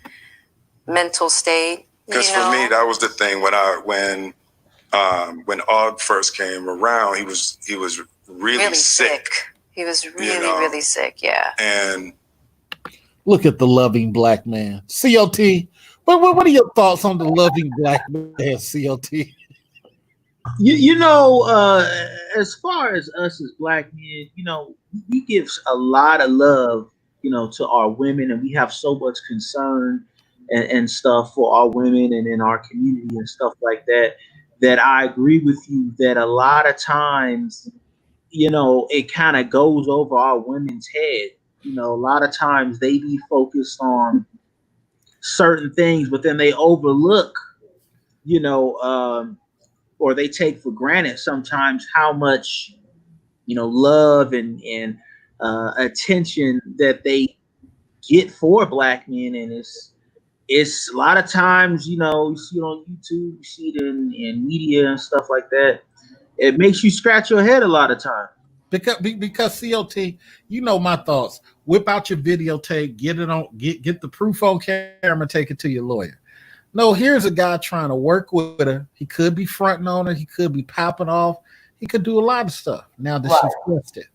mental state. Because for me, that was the thing when Aug first came around, he was really sick. He was really sick, yeah. And look at the loving black man. COT, what are your thoughts on the loving black man, COT? As far as us as black men, we give a lot of love, to our women, and we have so much concern and stuff for our women and in our community and stuff like that, that I agree with you that a lot of times, it kind of goes over our women's head, a lot of times they be focused on certain things, but then they overlook, or they take for granted sometimes how much, love and attention that they get for black men. And it's a lot of times, you see it on YouTube, you see it in media and stuff like that. It makes you scratch your head a lot of times. Because COT, my thoughts. Whip out your videotape, get it on, get the proof on camera, take it to your lawyer. No, here's a guy trying to work with her. He could be fronting on her, he could be popping off, he could do a lot of stuff. Now that she's twisted.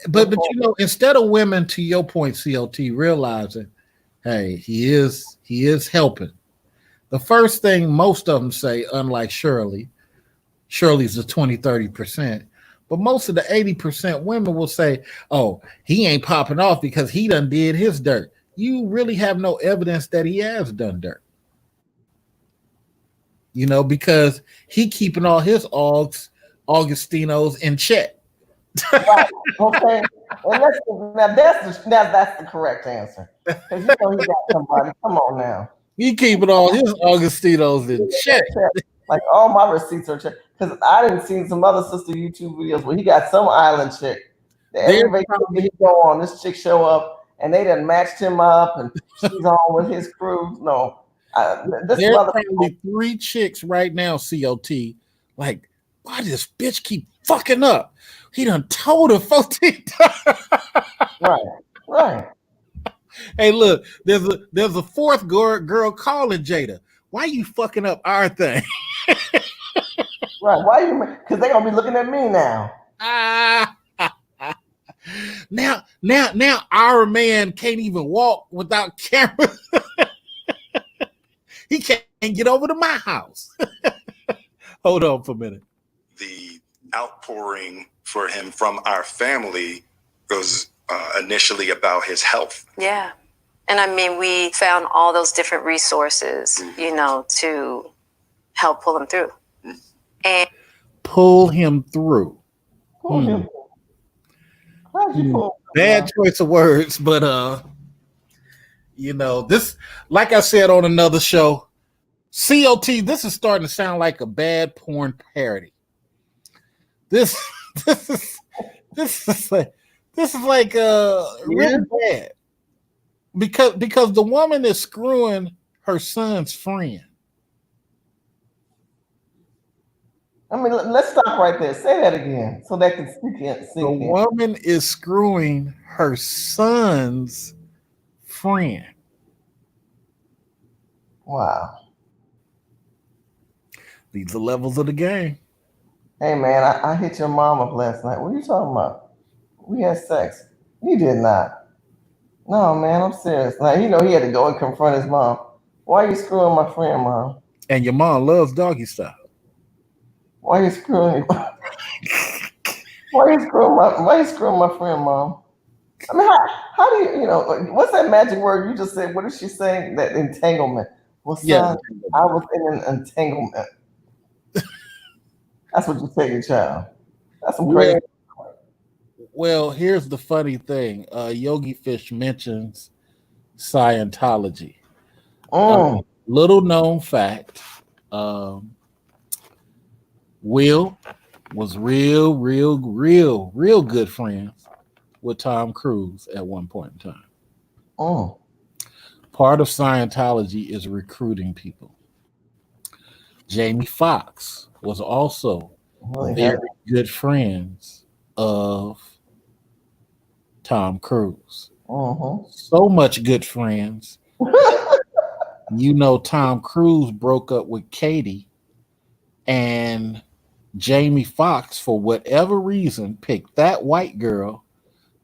But instead of women, to your point, COT, realizing, hey, he is helping. The first thing most of them say, unlike Shirley's the 20-30%, but most of the 80% women will say, oh, he ain't popping off because he done did his dirt. You really have no evidence that he has done dirt. Because he keeping all his Augustinos in check. Right. Okay. And that's the correct answer. Because he got somebody. Come on now. He keeping all his Augustinos in check. Like all my receipts are checked. Because I didn't see some other sister YouTube videos where he got some island chick. Every vacation he go on, this chick show up and they done matched him up and she's on with his crew. No. There's probably 3 chicks right now, COT, like, why does this bitch keep fucking up? He done told her 14 times. Right. Hey, look, there's a 4th girl calling Jada. Why you fucking up our thing? Right. Why you? Because they're gonna be looking at me now. Now our man can't even walk without camera. He can't get over to my house. Hold on for a minute. The outpouring for him from our family was initially about his health. Yeah. And I mean, we found all those different resources, to help pull him through. And pull him through. Bad choice of words, but this, like I said on another show, COT, this is starting to sound like a bad porn parody. This is like really bad. Because the woman is screwing her son's friend. I mean, let's stop right there. Say that again so that can sink in. The woman is screwing her son's friend. Wow. These are levels of the game. Hey, man, I hit your mom up last night. What are you talking about? We had sex. You did not. No, man, I'm serious. Now, he had to go and confront his mom. Why are you screwing my friend, Mom? And your mom loves doggy style. Why are you screwing? Why are you screwing my friend, Mom? I mean, how do you, what's that magic word you just said? What is she saying? That entanglement. Well, son, I was in an entanglement. That's what you tell your child. That's some crazy. Well, here's the funny thing. Yogi Fish mentions Scientology. Little known fact. Will was real good friends with Tom Cruise at one point in time. Part of Scientology is recruiting people. Jamie Foxx was also very good friends of Tom Cruise. So much good friends. Tom Cruise broke up with Katie, and Jamie Foxx, for whatever reason, picked that white girl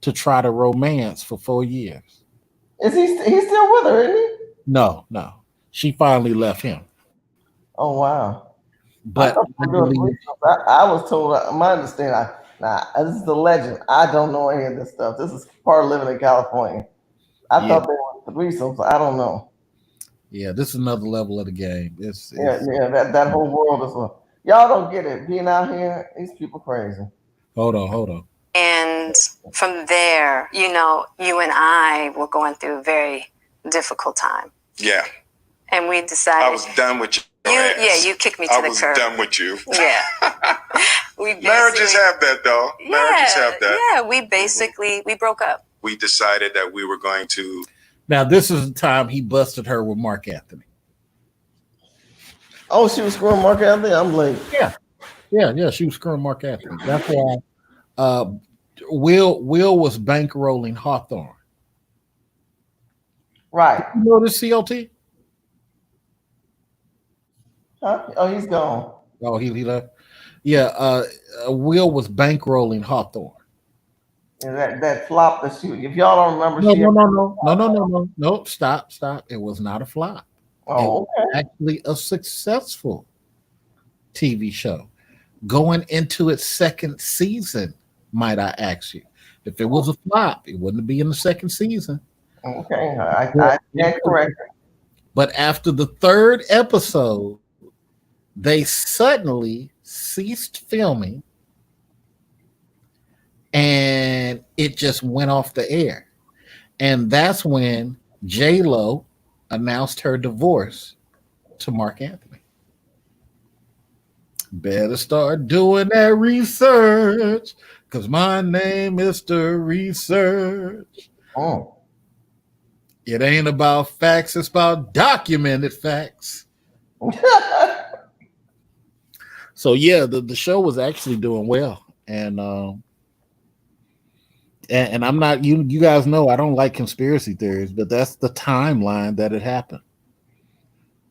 to try to romance for 4 years. Is he's still with her, isn't he? No. She finally left him. Oh, wow. But I was told, my understanding, this is the legend. I don't know any of this stuff. This is part of living in California. I thought they were threesomes. I don't know. Yeah, this is another level of the game. That whole world is y'all don't get it. Being out here, these people crazy. Hold on. And And from there, you know, you and I were going through a very difficult time. Yeah. And we decided. I was done with you. Yeah, you kicked me to the curb. I was done with you. Yeah. Marriages have that, though. Marriages have that. Yeah, we basically, we broke up. We decided that we were going to. Now, this is the time he busted her with Marc Anthony. Oh, she was screwing Marc Anthony? I'm like. Yeah, she was screwing Marc Anthony. That's why Will was bankrolling Hawthorne. Right. You know this CLT? Huh? Oh, he's gone. Oh, he left. Yeah, Will was bankrolling Hawthorne. Yeah, that flop that she. If y'all don't remember, No. Stop. It was not a flop. Oh, it was actually a successful TV show going into its second season. Might I ask you? If it was a flop, it wouldn't be in the second season. Okay, I can't correct it. But after the third episode, they suddenly ceased filming and it just went off the air. And that's when J-Lo announced her divorce to Marc Anthony. Better start doing that research because my name is the research. Oh. It ain't about facts, it's about documented facts. So yeah, the show was actually doing well, and I'm not, you guys know I don't like conspiracy theories, but that's the timeline that it happened.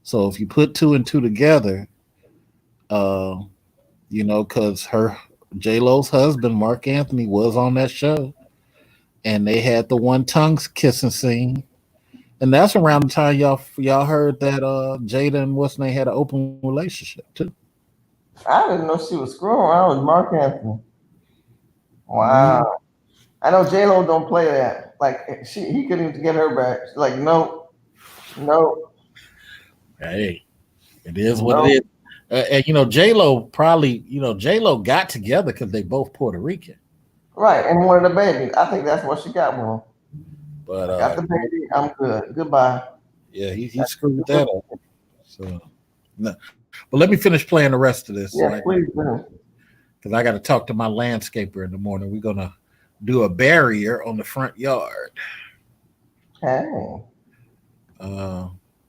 So if you put two and two together, you know, because J-Lo's husband Marc Anthony was on that show, and they had the one tongue kissing scene. And that's around the time y'all heard that Jada and what's name had an open relationship too. I didn't know she was screwing around with Marc Anthony. Wow. Mm-hmm. I know J-Lo don't play that. Like he couldn't even get her back. She's like, no. Hey, it is what it is. And you know, J-Lo got together because they both Puerto Rican. Right, and wanted a baby. I think that's what she got with him. But got the baby. I'm good. Goodbye. Yeah, he screwed that up. So, no. But let me finish playing the rest of this. Yeah, right? Please do. Because I got to talk to my landscaper in the morning. We're gonna do a barrier on the front yard. Hey.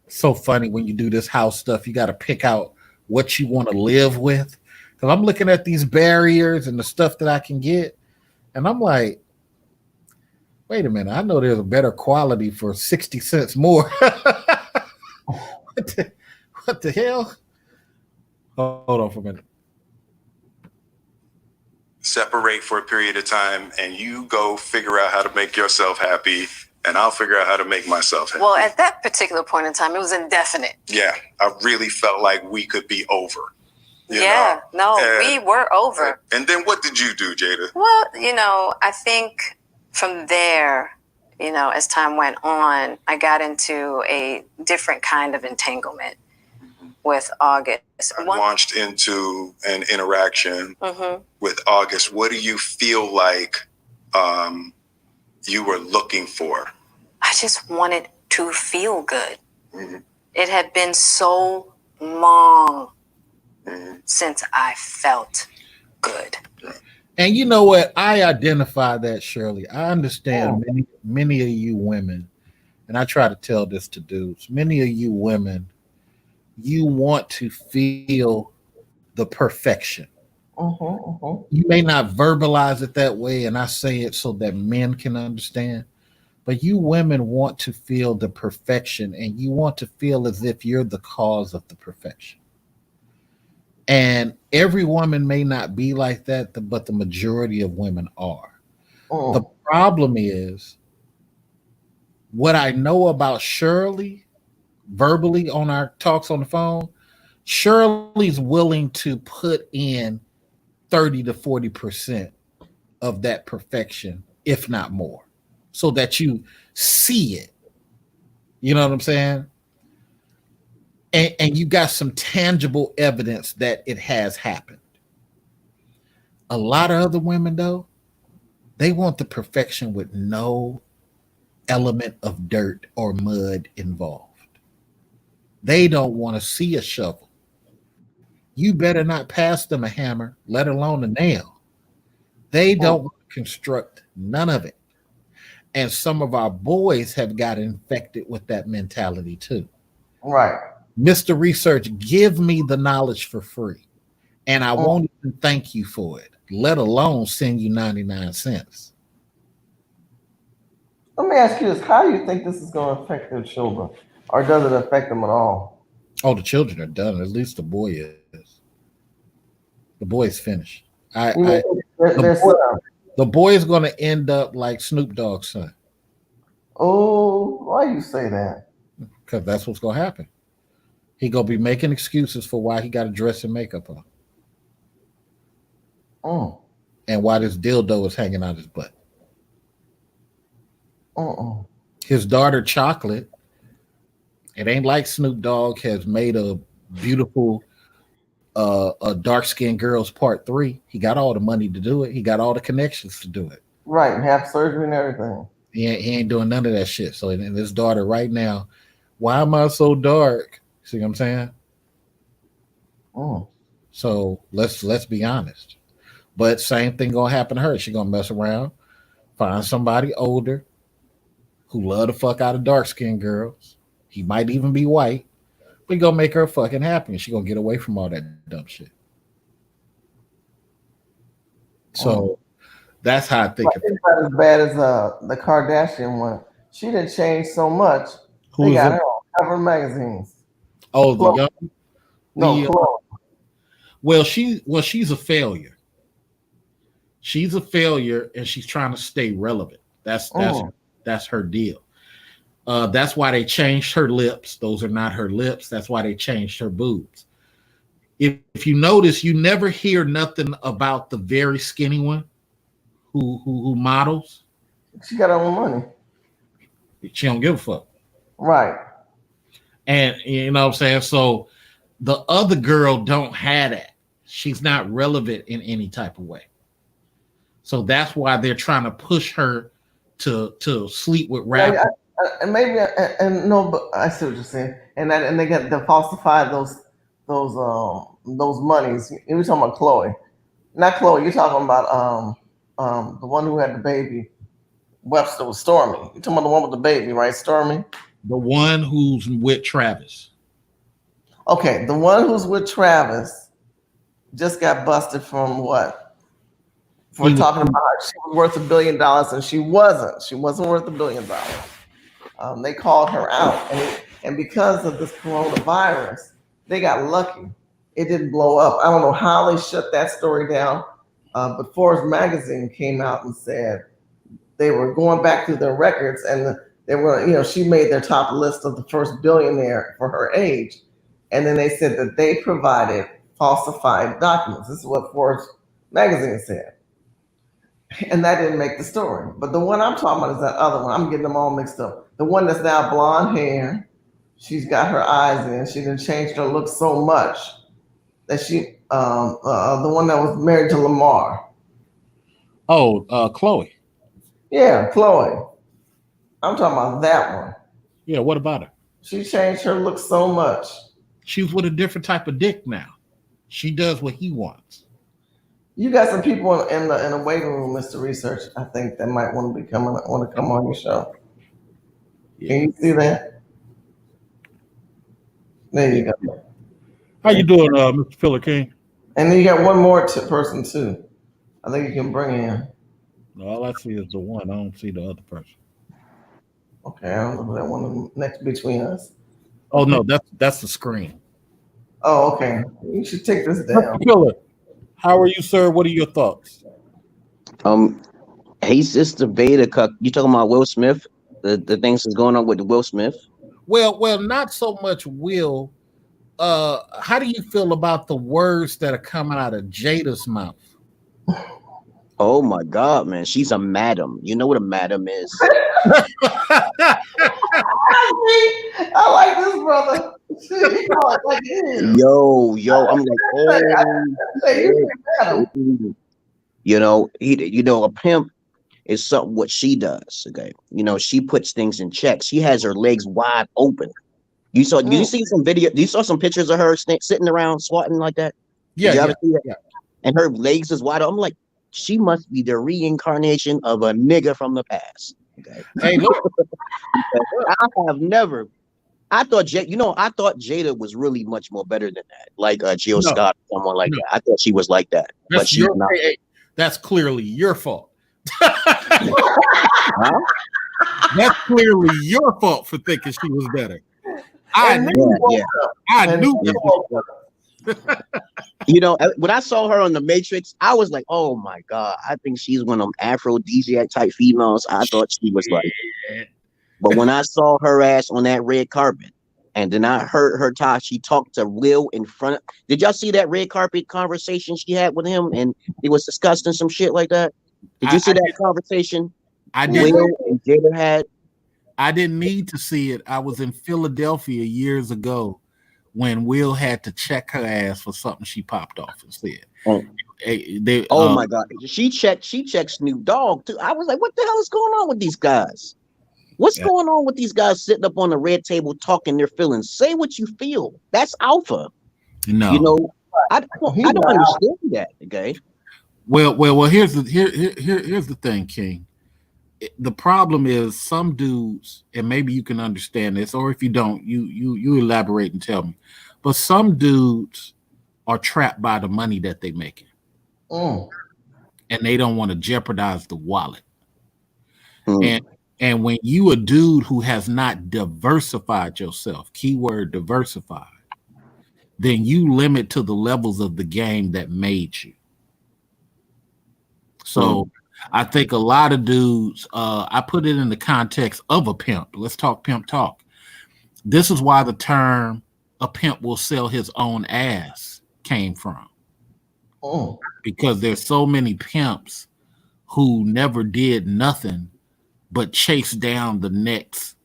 So funny when you do this house stuff. You got to pick out what you want to live with. Because I'm looking at these barriers and the stuff that I can get, and I'm like, wait a minute, I know there's a better quality for 60 cents more. What the hell? Hold on for a minute. Separate for a period of time and you go figure out how to make yourself happy and I'll figure out how to make myself happy. Well, at that particular point in time, it was indefinite. Yeah, I really felt like we could be over. We were over. And then what did you do, Jada? Well, you know, I think from there, you know, as time went on, I got into a different kind of entanglement with August. I launched into an interaction with August. What do you feel like you were looking for? I just wanted to feel good. Mm-hmm. It had been so long since I felt good. And you know what? I identify that, Shirley. I understand many of you women, and I try to tell this to dudes, many of you women, you want to feel the perfection. You may not verbalize it that way, and I say it so that men can understand, but you women want to feel the perfection, and you want to feel as if you're the cause of the perfection. And every woman may not be like that, but the majority of women are. The problem is, what I know about Shirley, verbally on our talks on the phone, Shirley's willing to put in 30 to 40% of that perfection, if not more, so that you see it. You know what I'm saying? And you got some tangible evidence that it has happened. A lot of other women, though, They want the perfection with no element of dirt or mud involved. They don't want to see a shovel. You better not pass them a hammer, let alone a nail. They don't want to construct none of it. And some of our boys have got infected with that mentality too. Right. Mr. Research, give me the knowledge for free. And I won't even thank you for it, let alone send you 99 cents. Let me ask you this. How do you think this is going to affect their children? Or does it affect them at all? Oh, the children are done. At least the boy is. The boy is finished. The boy is going to end up like Snoop Dogg's son. Oh, why you say that? Because that's what's going to happen. He going to be making excuses for why he got to dress and makeup on. And why this dildo is hanging out his butt. His daughter, Chocolate, it ain't like Snoop Dogg has made a beautiful a dark-skinned girls part 3. He got all the money to do it. He got all the connections to do it. Right, and have surgery and everything. He ain't doing none of that shit. So in his daughter right now, why am I so dark? See what I'm saying? So let's be honest. But same thing gonna happen to her. She gonna mess around, find somebody older who love the fuck out of dark-skinned girls. He might even be white. We gonna make her fucking happy. She gonna get away from all that dumb shit. So that's how I think. It's not as bad as the Kardashian one. She didn't change so much. They got her on cover magazines. Oh, Chloe. the young. No, Chloe. Well, she's a failure. She's a failure, and she's trying to stay relevant. That's her deal. That's why they changed her lips. Those are not her lips. That's why they changed her boobs. If you notice, you never hear nothing about the very skinny one who models. She got her own money. She don't give a fuck. Right. And you know what I'm saying? So the other girl don't have that. She's not relevant in any type of way. So that's why they're trying to push her to sleep with rappers. And maybe no, but I see what you're saying. And they got to falsify those monies. You're talking about Chloe, not Chloe. You're talking about the one who had the baby. Webster was Stormy. You're talking about the one with the baby, right, Stormy? The one who's with Travis. Okay, the one who's with Travis just got busted from what? For talking about her. She was worth $1 billion, and she wasn't. She wasn't worth $1 billion. They called her out, and because of this coronavirus, they got lucky. It didn't blow up. I don't know how they shut that story down, but Forbes magazine came out and said they were going back through their records, and they were, she made their top list of the first billionaire for her age, and then they said that they provided falsified documents. This is what Forbes magazine said. And that didn't make the story. But the one I'm talking about is that other one. I'm getting them all mixed up. The one that's now blonde hair. She's got her eyes in. She done changed her look so much that she, the one that was married to Lamar. Oh, Chloe. Yeah, Chloe. I'm talking about that one. Yeah, what about her? She changed her look so much. She's with a different type of dick now. She does what he wants. You got some people in the waiting room, Mr. Research, I think, that might want to come on your show. Yeah. Can you see that? There you go. How you doing, Mr. Pillar King? And then you got one more person too. I think you can bring in. No, all I see is the one. I don't see the other person. Okay, I don't know who that one next between us. Oh no, that's the screen. Oh, okay. You should take this down. Mr. Pillar, how are you, sir? What are your thoughts? He's just the beta cuck. You talking about Will Smith? The things that's going on with Will Smith? Well, not so much Will. How do you feel about the words that are coming out of Jada's mouth? Oh my God, man. She's a madam. You know what a madam is? I like this brother. Yo, I'm like, oh, a pimp is something what she does. Okay, you know, she puts things in check. She has her legs wide open. Did you see some video? You saw some pictures of her sitting around swatting like that? Did you ever see that? Yeah. And her legs is wide open. I'm like, she must be the reincarnation of a nigga from the past. Okay. Hey, look. I have never. I thought Jada was really much more better than that, like Jill Scott, someone like that. I thought she was like that, but she's not. That's clearly your fault. Huh? That's clearly your fault for thinking she was better. I knew. You know, when I saw her on The Matrix, I was like, "Oh my God, I think she's one of them aphrodisiac type females." I thought she was like. But when I saw her ass on that red carpet, and then I heard her talk, she talked to Will in front of. Did y'all see that red carpet conversation she had with him, and he was discussing some shit like that? Did you see that conversation? I did. Will and Jada had. I didn't need to see it. I was in Philadelphia years ago when Will had to check her ass for something she popped off and said. Oh my God, she checked Snoop Dogg too. I was like, what the hell is going on with these guys? What's going on with these guys sitting up on the red table talking their feelings? Say what you feel. That's alpha. No, you know, I don't understand that. Okay. Well. Here's the thing, King. The problem is some dudes, and maybe you can understand this, or if you don't, you elaborate and tell me. But some dudes are trapped by the money that they making, and they don't want to jeopardize the wallet. And when you a dude who has not diversified yourself, keyword diversified, then you limit to the levels of the game that made you. So I think a lot of dudes, I put it in the context of a pimp. Let's talk pimp talk. This is why the term a pimp will sell his own ass came from. Because there's so many pimps who never did nothing but chase down the next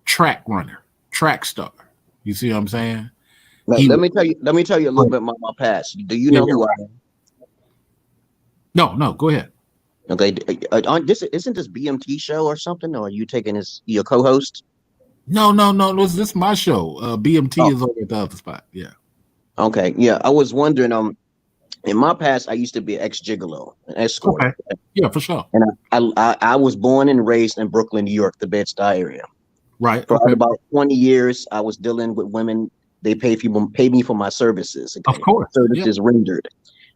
track runner, track star. You see what I'm saying? Let me tell you a little bit about my past. Do you know who I am? No, go ahead. Okay, isn't this BMT show or something? Or are you taking your co-host? No. This is my show. BMT is over at the other spot. Yeah. Okay. Yeah, I was wondering. In my past, I used to be an ex-gigolo, an escort. Okay. Yeah, for sure. And I was born and raised in Brooklyn, New York, the Bed-Stuy area. Right. For about 20 years, I was dealing with women. They pay me for my services. Okay? Of course. Services rendered.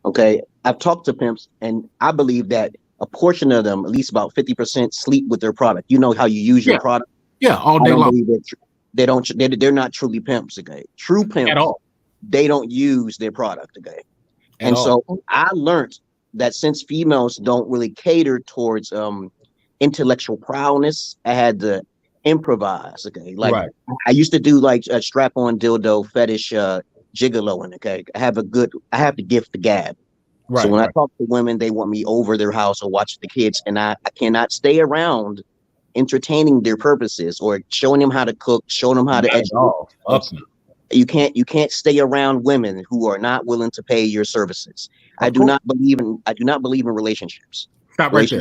Okay. I've talked to pimps, and I believe that a portion of them, at least about 50%, sleep with their product. You know how you use your product? Yeah, all day long. They're not truly pimps. Okay. True pimps at all. They don't use their product. Okay. So I learned that since females don't really cater towards intellectual prowess, I had to improvise. Okay, like I used to do like a strap-on dildo fetish gigoloing. Okay, I have the gift to gab. Right. So when I talk to women, they want me over their house or watch the kids, and I cannot stay around entertaining their purposes or showing them how to cook, showing them how to educate. You can't stay around women who are not willing to pay your services. I do not believe in relationships. Stop right there.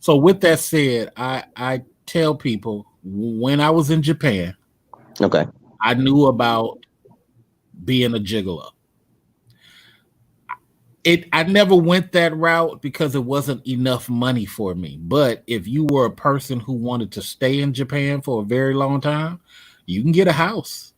So with that said, I tell people when I was in Japan, I knew about being a gigolo. I never went that route because it wasn't enough money for me. But if you were a person who wanted to stay in Japan for a very long time, you can get a house.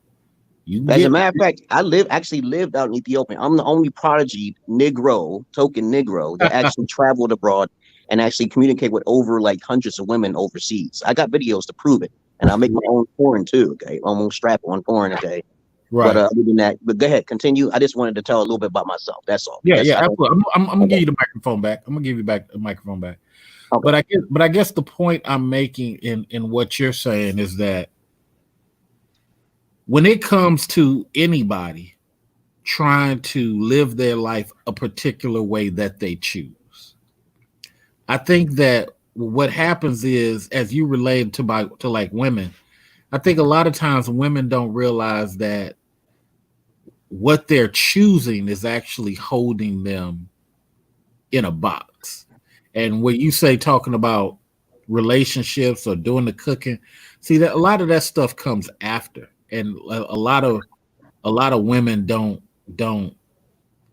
As a matter of fact, I actually lived out in Ethiopia. I'm the only prodigy token Negro that actually traveled abroad and actually communicate with over like hundreds of women overseas. I got videos to prove it, and I make my own porn too. Okay, almost strap on porn. Okay, right. But other than that, but go ahead, continue. I just wanted to tell a little bit about myself. That's all. Yeah, absolutely. I'm gonna give you the microphone back. I'm gonna give you back the microphone back. Okay. But I guess the point I'm making in what you're saying is that when it comes to anybody trying to live their life a particular way that they choose, I think that what happens is, as you relate to like women, I think a lot of times women don't realize that what they're choosing is actually holding them in a box. And when you say talking about relationships or doing the cooking, see that a lot of that stuff comes after, and a lot of women don't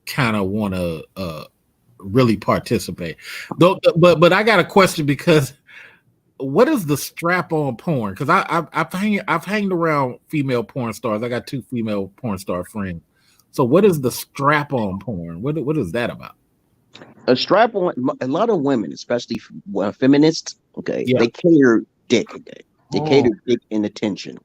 kind of want to really participate. Though, but I got a question, because what is the strap-on porn? Because I've hanged around female porn stars. I got 2 female porn star friends. So what is the strap-on porn? What is that about? A strap-on. A lot of women, especially feminists, okay, Yeah. they cater dick. Okay, they cater dick and attention.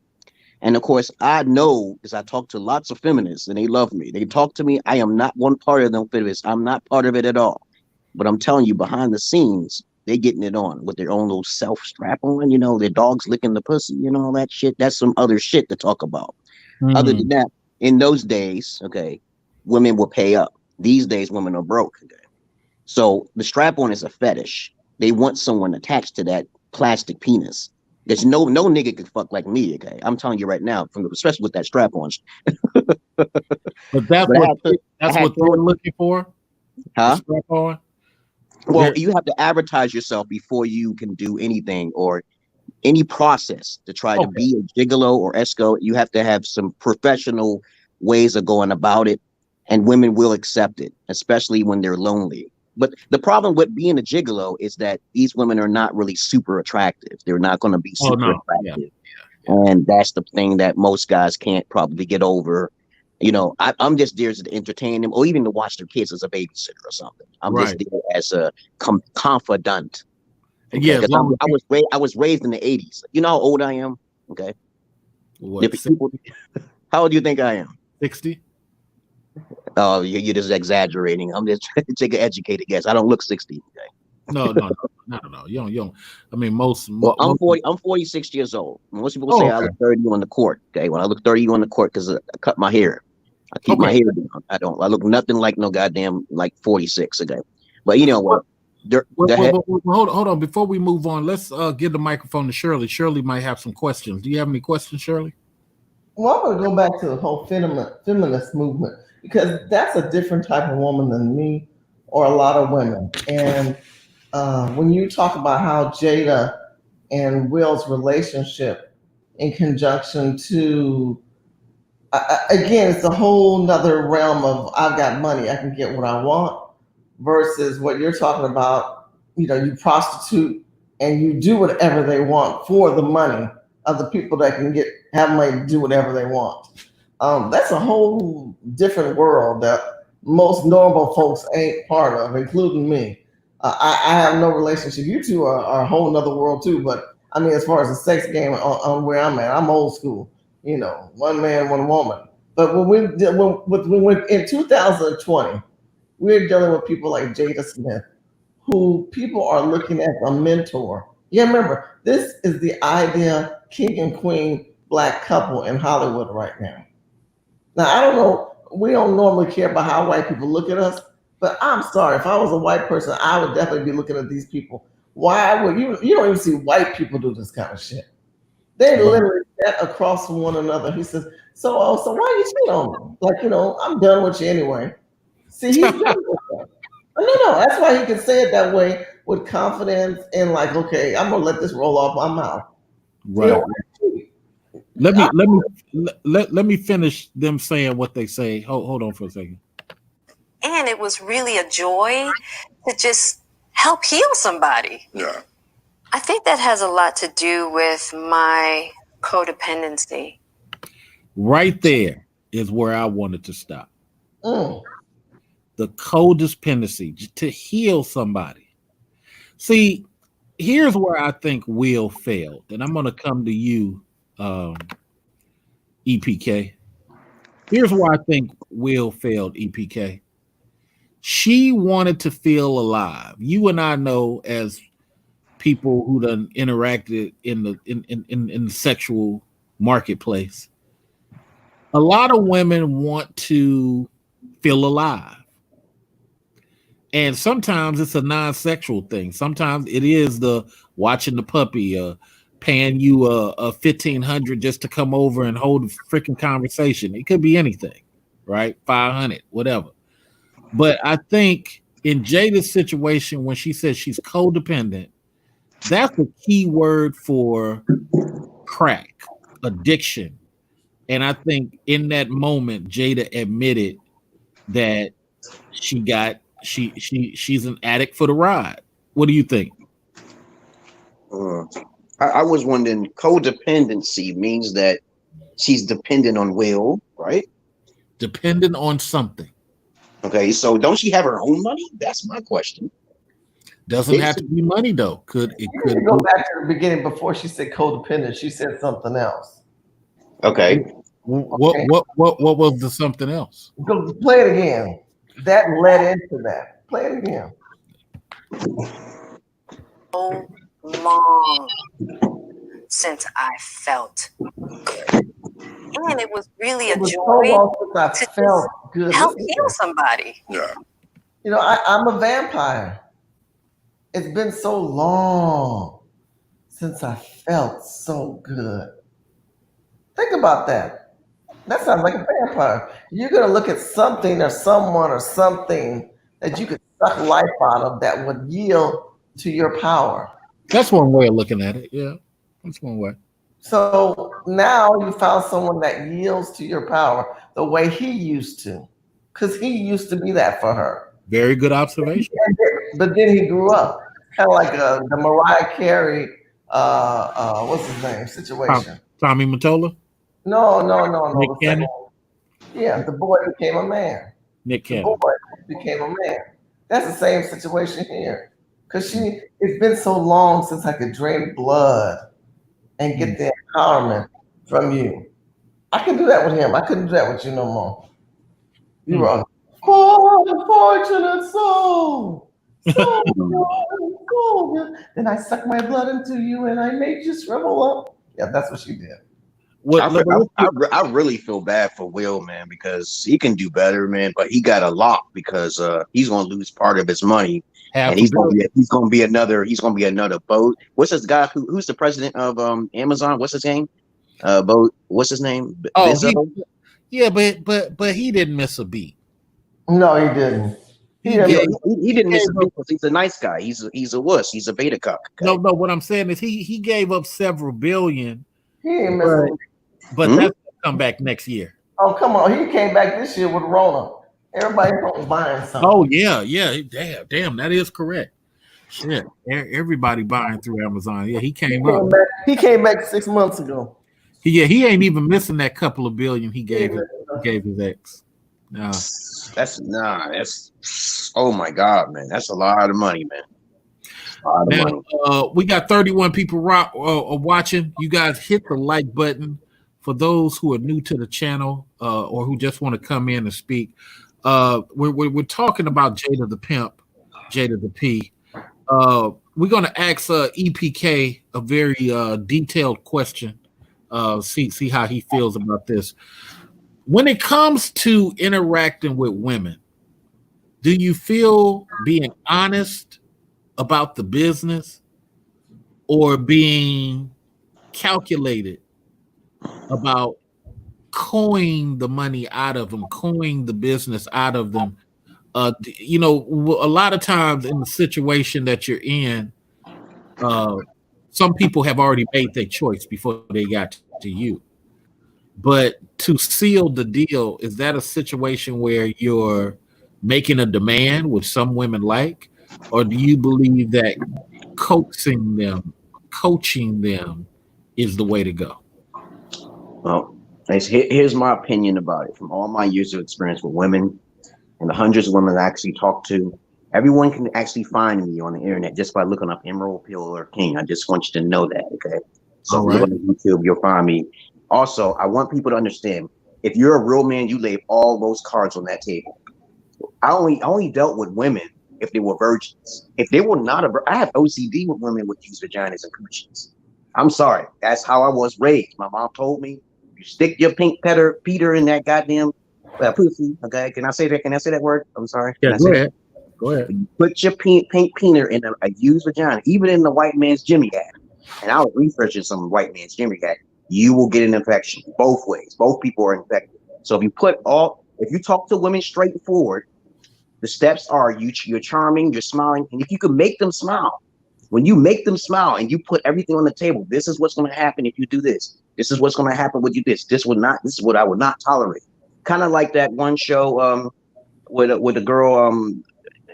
And of course, I know, because I talk to lots of feminists and they love me. They talk to me. I am not one part of them feminists. I'm not part of it at all. But I'm telling you, behind the scenes, they getting it on with their own little self strap on. You know, their dogs licking the pussy. You know, all that shit. That's some other shit to talk about. Other than that, in those days, okay, women will pay up. These days, women are broke. Okay, so the strap on is a fetish. They want someone attached to that plastic penis. There's no nigga could fuck like me, okay? I'm telling you right now, especially with that strap on. But that's what they're looking for? Huh? Strap on? Well, you have to advertise yourself before you can do anything or any process to try to be a gigolo or escort. You have to have some professional ways of going about it, and women will accept it, especially when they're lonely. But the problem with being a gigolo is that these women are not really super attractive. They're not going to be super attractive. Yeah. And that's the thing that most guys can't probably get over. You know, I'm just there to entertain them, or even to watch their kids as a babysitter or something. I'm just there as a confidant. Okay? Yeah, I was raised in the 80s. You know how old I am? Okay. What, how old do you think I am? 60. Oh, you're just exaggerating. I'm just trying to take an educated guess. I don't look 60. Okay? No. You don't. I mean, I'm 40. I'm 46 years old. Most people say I look 30 on the court. Okay, when I look 30 on the court, because I cut my hair, I keep my hair down. I look nothing like no goddamn like 46. Okay, but you know what? Hold on. Before we move on, let's give the microphone to Shirley. Shirley might have some questions. Do you have any questions, Shirley? Well, I'm going to go back to the whole feminist movement, because that's a different type of woman than me or a lot of women. And when you talk about how Jada and Will's relationship in conjunction to, again, it's a whole nother realm of I've got money, I can get what I want, versus what you're talking about, you know, you prostitute and you do whatever they want for the money of the people that can have money to do whatever they want. That's a whole different world that most normal folks ain't part of, including me. I have no relationship. You two are a whole nother world too, but I mean, as far as the sex game on where I'm at, I'm old school, you know, one man, one woman. But when in 2020, we're dealing with people like Jada Smith, who people are looking at a mentor. Yeah, remember, this is the ideal king and queen black couple in Hollywood right now. Now, I don't know, we don't normally care about how white people look at us, but I'm sorry, if I was a white person, I would definitely be looking at these people. Why would you don't even see white people do this kind of shit. They literally sat across from one another. He says, so why you cheat on me? Like, you know, I'm done with you anyway. See, he's done with that. No, that's why he can say it that way with confidence and like, okay, I'm gonna let this roll off my mouth. Right. Let me finish them saying what they say. Hold on for a second. And it was really a joy to just help heal somebody. Yeah. I think that has a lot to do with my codependency. Right there is where I wanted to stop. Mm. The codependency, to heal somebody. See, here's where I think Will failed, and I'm going to come to you, EPK. Here's where I think Will failed, EPK. She wanted to feel alive. You and I know, as people who done interacted in the sexual marketplace, a lot of women want to feel alive. And sometimes it's a non-sexual thing. Sometimes it is the watching the puppy, paying you a $1,500 just to come over and hold a freaking conversation. It could be anything, right? $500, whatever. But I think in Jada's situation, when she says she's codependent, that's a key word for crack addiction. And I think in that moment, Jada admitted that she's an addict for the ride. What do you think? I was wondering, codependency means that she's dependent on Will, right? Dependent on something. Okay, so don't she have her own money? That's my question. Doesn't have to be money though. Could go back to the beginning before she said codependent? She said something else. Okay. What was the something else? Go play it again. That led into that. Play it again. So long since I felt good. And it was really a joy to felt good. help heal somebody. Yeah. You know, I'm a vampire. It's been so long since I felt so good. Think about that. That sounds like a vampire. You're going to look at something or someone or something that you could suck life out of that would yield to your power. That's one way of looking at it. Yeah, that's one way. So now you found someone that yields to your power the way he used to, because he used to be that for her. Very good observation. But then he grew up, kind of like the Mariah Carey, what's his name, situation. Tommy Mottola? No. Nick Cannon? Yeah, the boy became a man. Nick Cannon. The boy became a man. That's the same situation here. Because it's been so long since I could drain blood and get the empowerment from you. I can do that with him. I couldn't do that with you no more. You were on unfortunate soul. So then I sucked my blood into you and I made you shrivel up. Yeah, that's what she did. I really feel bad for Will, man, because he can do better, man, but he got a lock because he's gonna lose part of his money. And he's gonna be another boat. What's this guy who's the president of Amazon? What's his name? What's his name? But he didn't miss a beat. No, he didn't. He didn't miss a beat because he's a nice guy. He's a wuss. He's a beta cuck. Okay? No. What I'm saying is he gave up several billion. He ain't missing. But that's gonna come back next year. Oh, come on. He came back this year with Rona. Everybody's buying something. Oh, yeah. Damn, that is correct. Shit. Everybody buying through Amazon. Yeah, he came up. He came back 6 months ago. He ain't even missing that couple of billion he gave his ex. No. That's oh my God, man. That's a lot of money, man. We got 31 people watching. You guys hit the like button. For those who are new to the channel or who just want to come in and speak, we're talking about Jada the Pimp, Jada the P. We're going to ask EPK a very detailed question. See how he feels about this. When it comes to interacting with women, do you feel being honest about the business or being calculated about coining the money out of them, coining the business out of them? A lot of times in the situation that you're in, some people have already made their choice before they got to you. But to seal the deal, is that a situation where you're making a demand, which some women like, or do you believe that coaching them is the way to go? Well, here's my opinion about it. From all my years of experience with women and the hundreds of women I actually talk to, everyone can actually find me on the internet just by looking up Emerald Pill or King. I just want you to know that, okay? So if you look on YouTube, you'll find me. Also, I want people to understand, if you're a real man, you lay all those cards on that table. I only dealt with women if they were virgins. If they were not I have OCD with women with used vaginas and coochies. I'm sorry. That's how I was raised. My mom told me, you stick your pink Peter in that goddamn pussy. Okay, can I say that? Can I say that word? I'm sorry. Yeah, go ahead. Go ahead. You put your pink Peter in a used vagina, even in the white man's Jimmy hat. And I was researching some white man's Jimmy hat. You will get an infection both ways. Both people are infected. So if you talk to women straightforward, The steps are you're charming, you're smiling, and if you can make them smile, when you make them smile and you put everything on the table, this is what's going to happen if you do this. This is what's going to happen with you. This is what I would not tolerate. Kind of like that one show with a girl,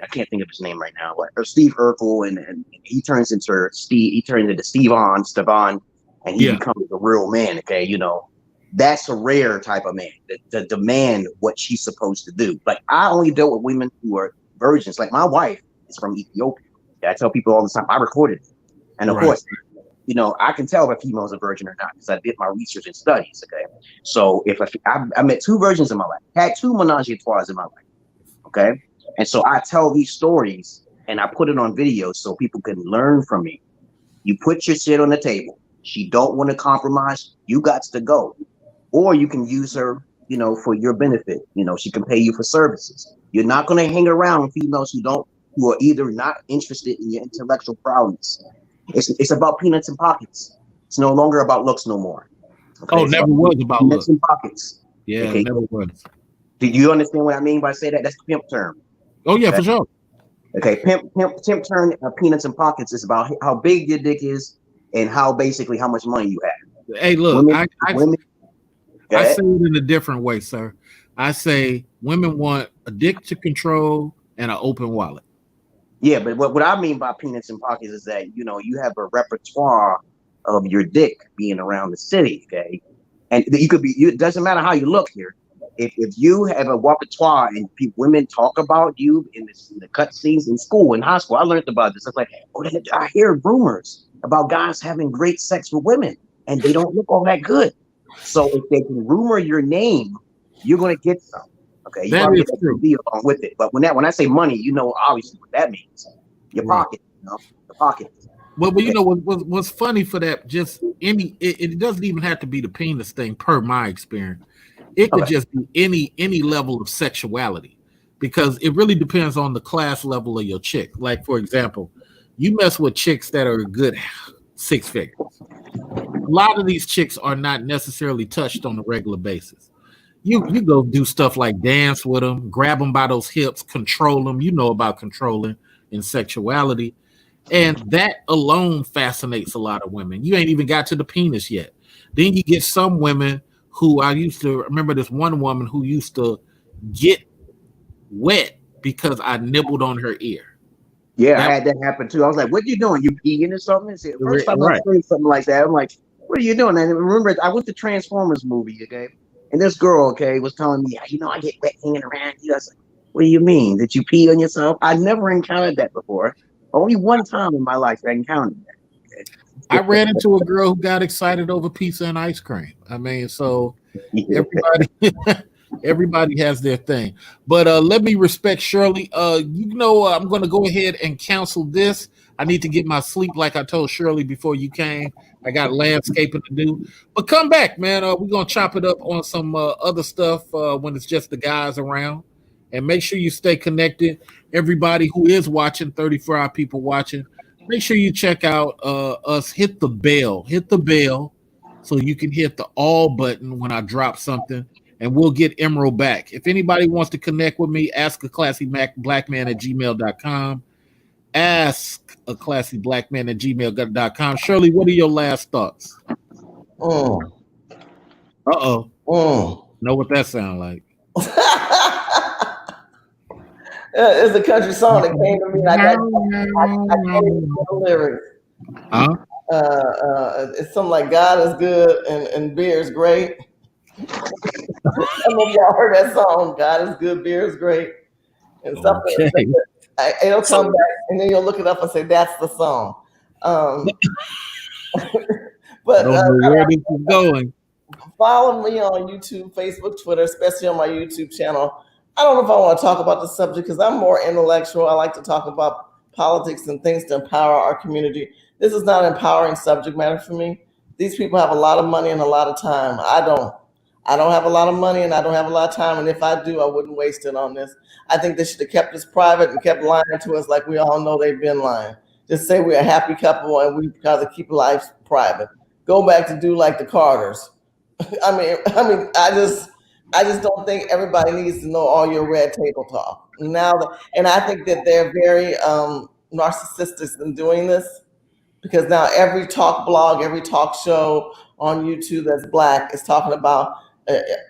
I can't think of his name right now, or Steve Urkel, and he turns into Stevan, and he becomes a real man. Okay, you know, that's a rare type of man that demand what she's supposed to do. Like, I only dealt with women who are virgins. Like, my wife is from Ethiopia. I tell people all the time, I recorded it. And of course, you know, I can tell if a female's a virgin or not because I did my research and studies. Okay. So if I met 2 virgins in my life, had 2 menage a trois in my life. Okay. And so I tell these stories and I put it on video so people can learn from me. You put your shit on the table. She don't want to compromise. You got to go. Or you can use her, you know, for your benefit. You know, she can pay you for services. You're not going to hang around with females who are either not interested in your intellectual prowess. It's about peanuts and pockets. It's no longer about looks no more. Okay? Never was about peanuts looks and pockets. Yeah, okay? Never was. Do you understand what I mean by say that? That's the pimp term. Oh yeah, for sure. Okay, pimp term peanuts and pockets is about how big your dick is and how much money you have. Hey, look, I say it in a different way, sir. I say women want a dick to control and an open wallet. Yeah, but what I mean by peanuts and pockets is that, you know, you have a repertoire of your dick being around the city, okay? And it doesn't matter how you look here. If you have a repertoire and women talk about you in the cut scenes in school, in high school, I learned about this. I was like, I hear rumors about guys having great sex with women and they don't look all that good. So if they can rumor your name, you're going to get some. Okay, that is true. Be along with it, but when I say money, you know obviously what that means. Your pocket, you know, the pocket. Well, you know what's funny for that? Just it doesn't even have to be the penis thing, per my experience. It could just be any level of sexuality, because it really depends on the class level of your chick. Like, for example, you mess with chicks that are good 6 figures. A lot of these chicks are not necessarily touched on a regular basis. You go do stuff like dance with them, grab them by those hips, control them. You know about controlling in sexuality. And that alone fascinates a lot of women. You ain't even got to the penis yet. Then you get some women who I used to remember this one woman who used to get wet because I nibbled on her ear. Yeah, I had that happen too. I was like, what are you doing? You peeing or something? First time I heard something like that, I'm like, what are you doing? And I remember I went to Transformers movie, okay? And this girl, okay, was telling me, you know, I get wet hanging around you. I was like, what do you mean? Did you pee on yourself? I never encountered that before. Only one time in my life I encountered that. Okay? I ran into a girl who got excited over pizza and ice cream. I mean, so everybody has their thing. But let me respect Shirley. You know, I'm going to go ahead and cancel this. I need to get my sleep, like I told Shirley before you came. I got landscaping to do. But come back, man. We're going to chop it up on some other stuff when it's just the guys around. And make sure you stay connected. Everybody who is watching, 34 people watching, make sure you check out us. Hit the bell so you can hit the all button when I drop something, and we'll get Emerald back. If anybody wants to connect with me, ask a classy black man at gmail.com. Ask a classy black man at gmail.com. Shirley, what are your last thoughts? Know what that sounds like? It's a country song that came to me. I can't even the lyrics. It's something like God is good and beer is great. Some of y'all heard that song, God is good, beer is great. And something it'll come back and then you'll look it up and say, that's the song. But I don't know where this is going. Follow me on YouTube, Facebook, Twitter, especially on my YouTube channel. I don't know if I want to talk about the subject because I'm more intellectual. I like to talk about politics and things to empower our community. This is not an empowering subject matter for me. These people have a lot of money and a lot of time. I don't have a lot of money and I don't have a lot of time. And if I do, I wouldn't waste it on this. I think they should have kept this private and kept lying to us like we all know they've been lying. Just say we're a happy couple and we gotta keep life private. Go back to do like the Carters. I mean, I just don't think everybody needs to know all your red table talk now. And I think that they're very narcissistic in doing this, because now every talk blog, every talk show on YouTube that's black is talking about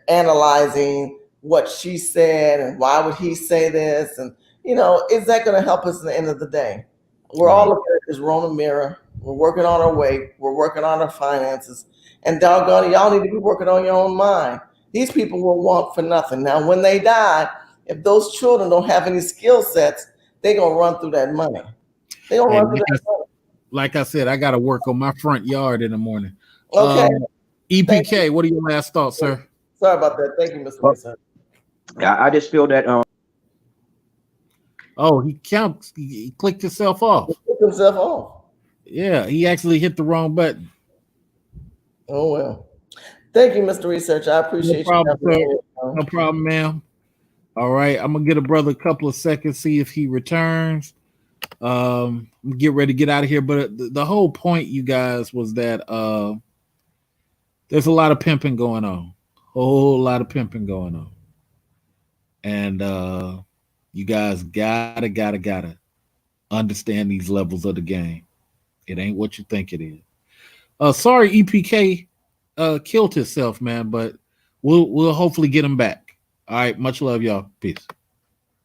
analyzing what she said and why would he say this, and is that going to help us at the end of the day? We're all looking at this Rona mirror. We're working on our weight. We're working on our finances, and doggone it, y'all need to be working on your own mind. These people will want for nothing. Now, when they die, if those children don't have any skill sets, they're gonna run through that money. They're gonna run through that money. Like I said, I got to work on my front yard in the morning. Okay. EPK, what are your last thoughts, sir? Sorry about that. Thank you, Mr. Research. I just feel that Oh, he clicked himself off. He clicked himself off. Yeah, he actually hit the wrong button. Oh well. Thank you, Mr. Research. I appreciate you. No problem, ma'am. All right, I'm gonna get a brother a couple of seconds, see if he returns. Get ready to get out of here. But the whole point, you guys, was that there's a lot of pimping going on. A whole lot of pimping going on. And you guys gotta understand these levels of the game. It ain't what you think it is. Sorry, EPK killed himself, man, but we'll hopefully get him back. All right, much love, y'all. Peace.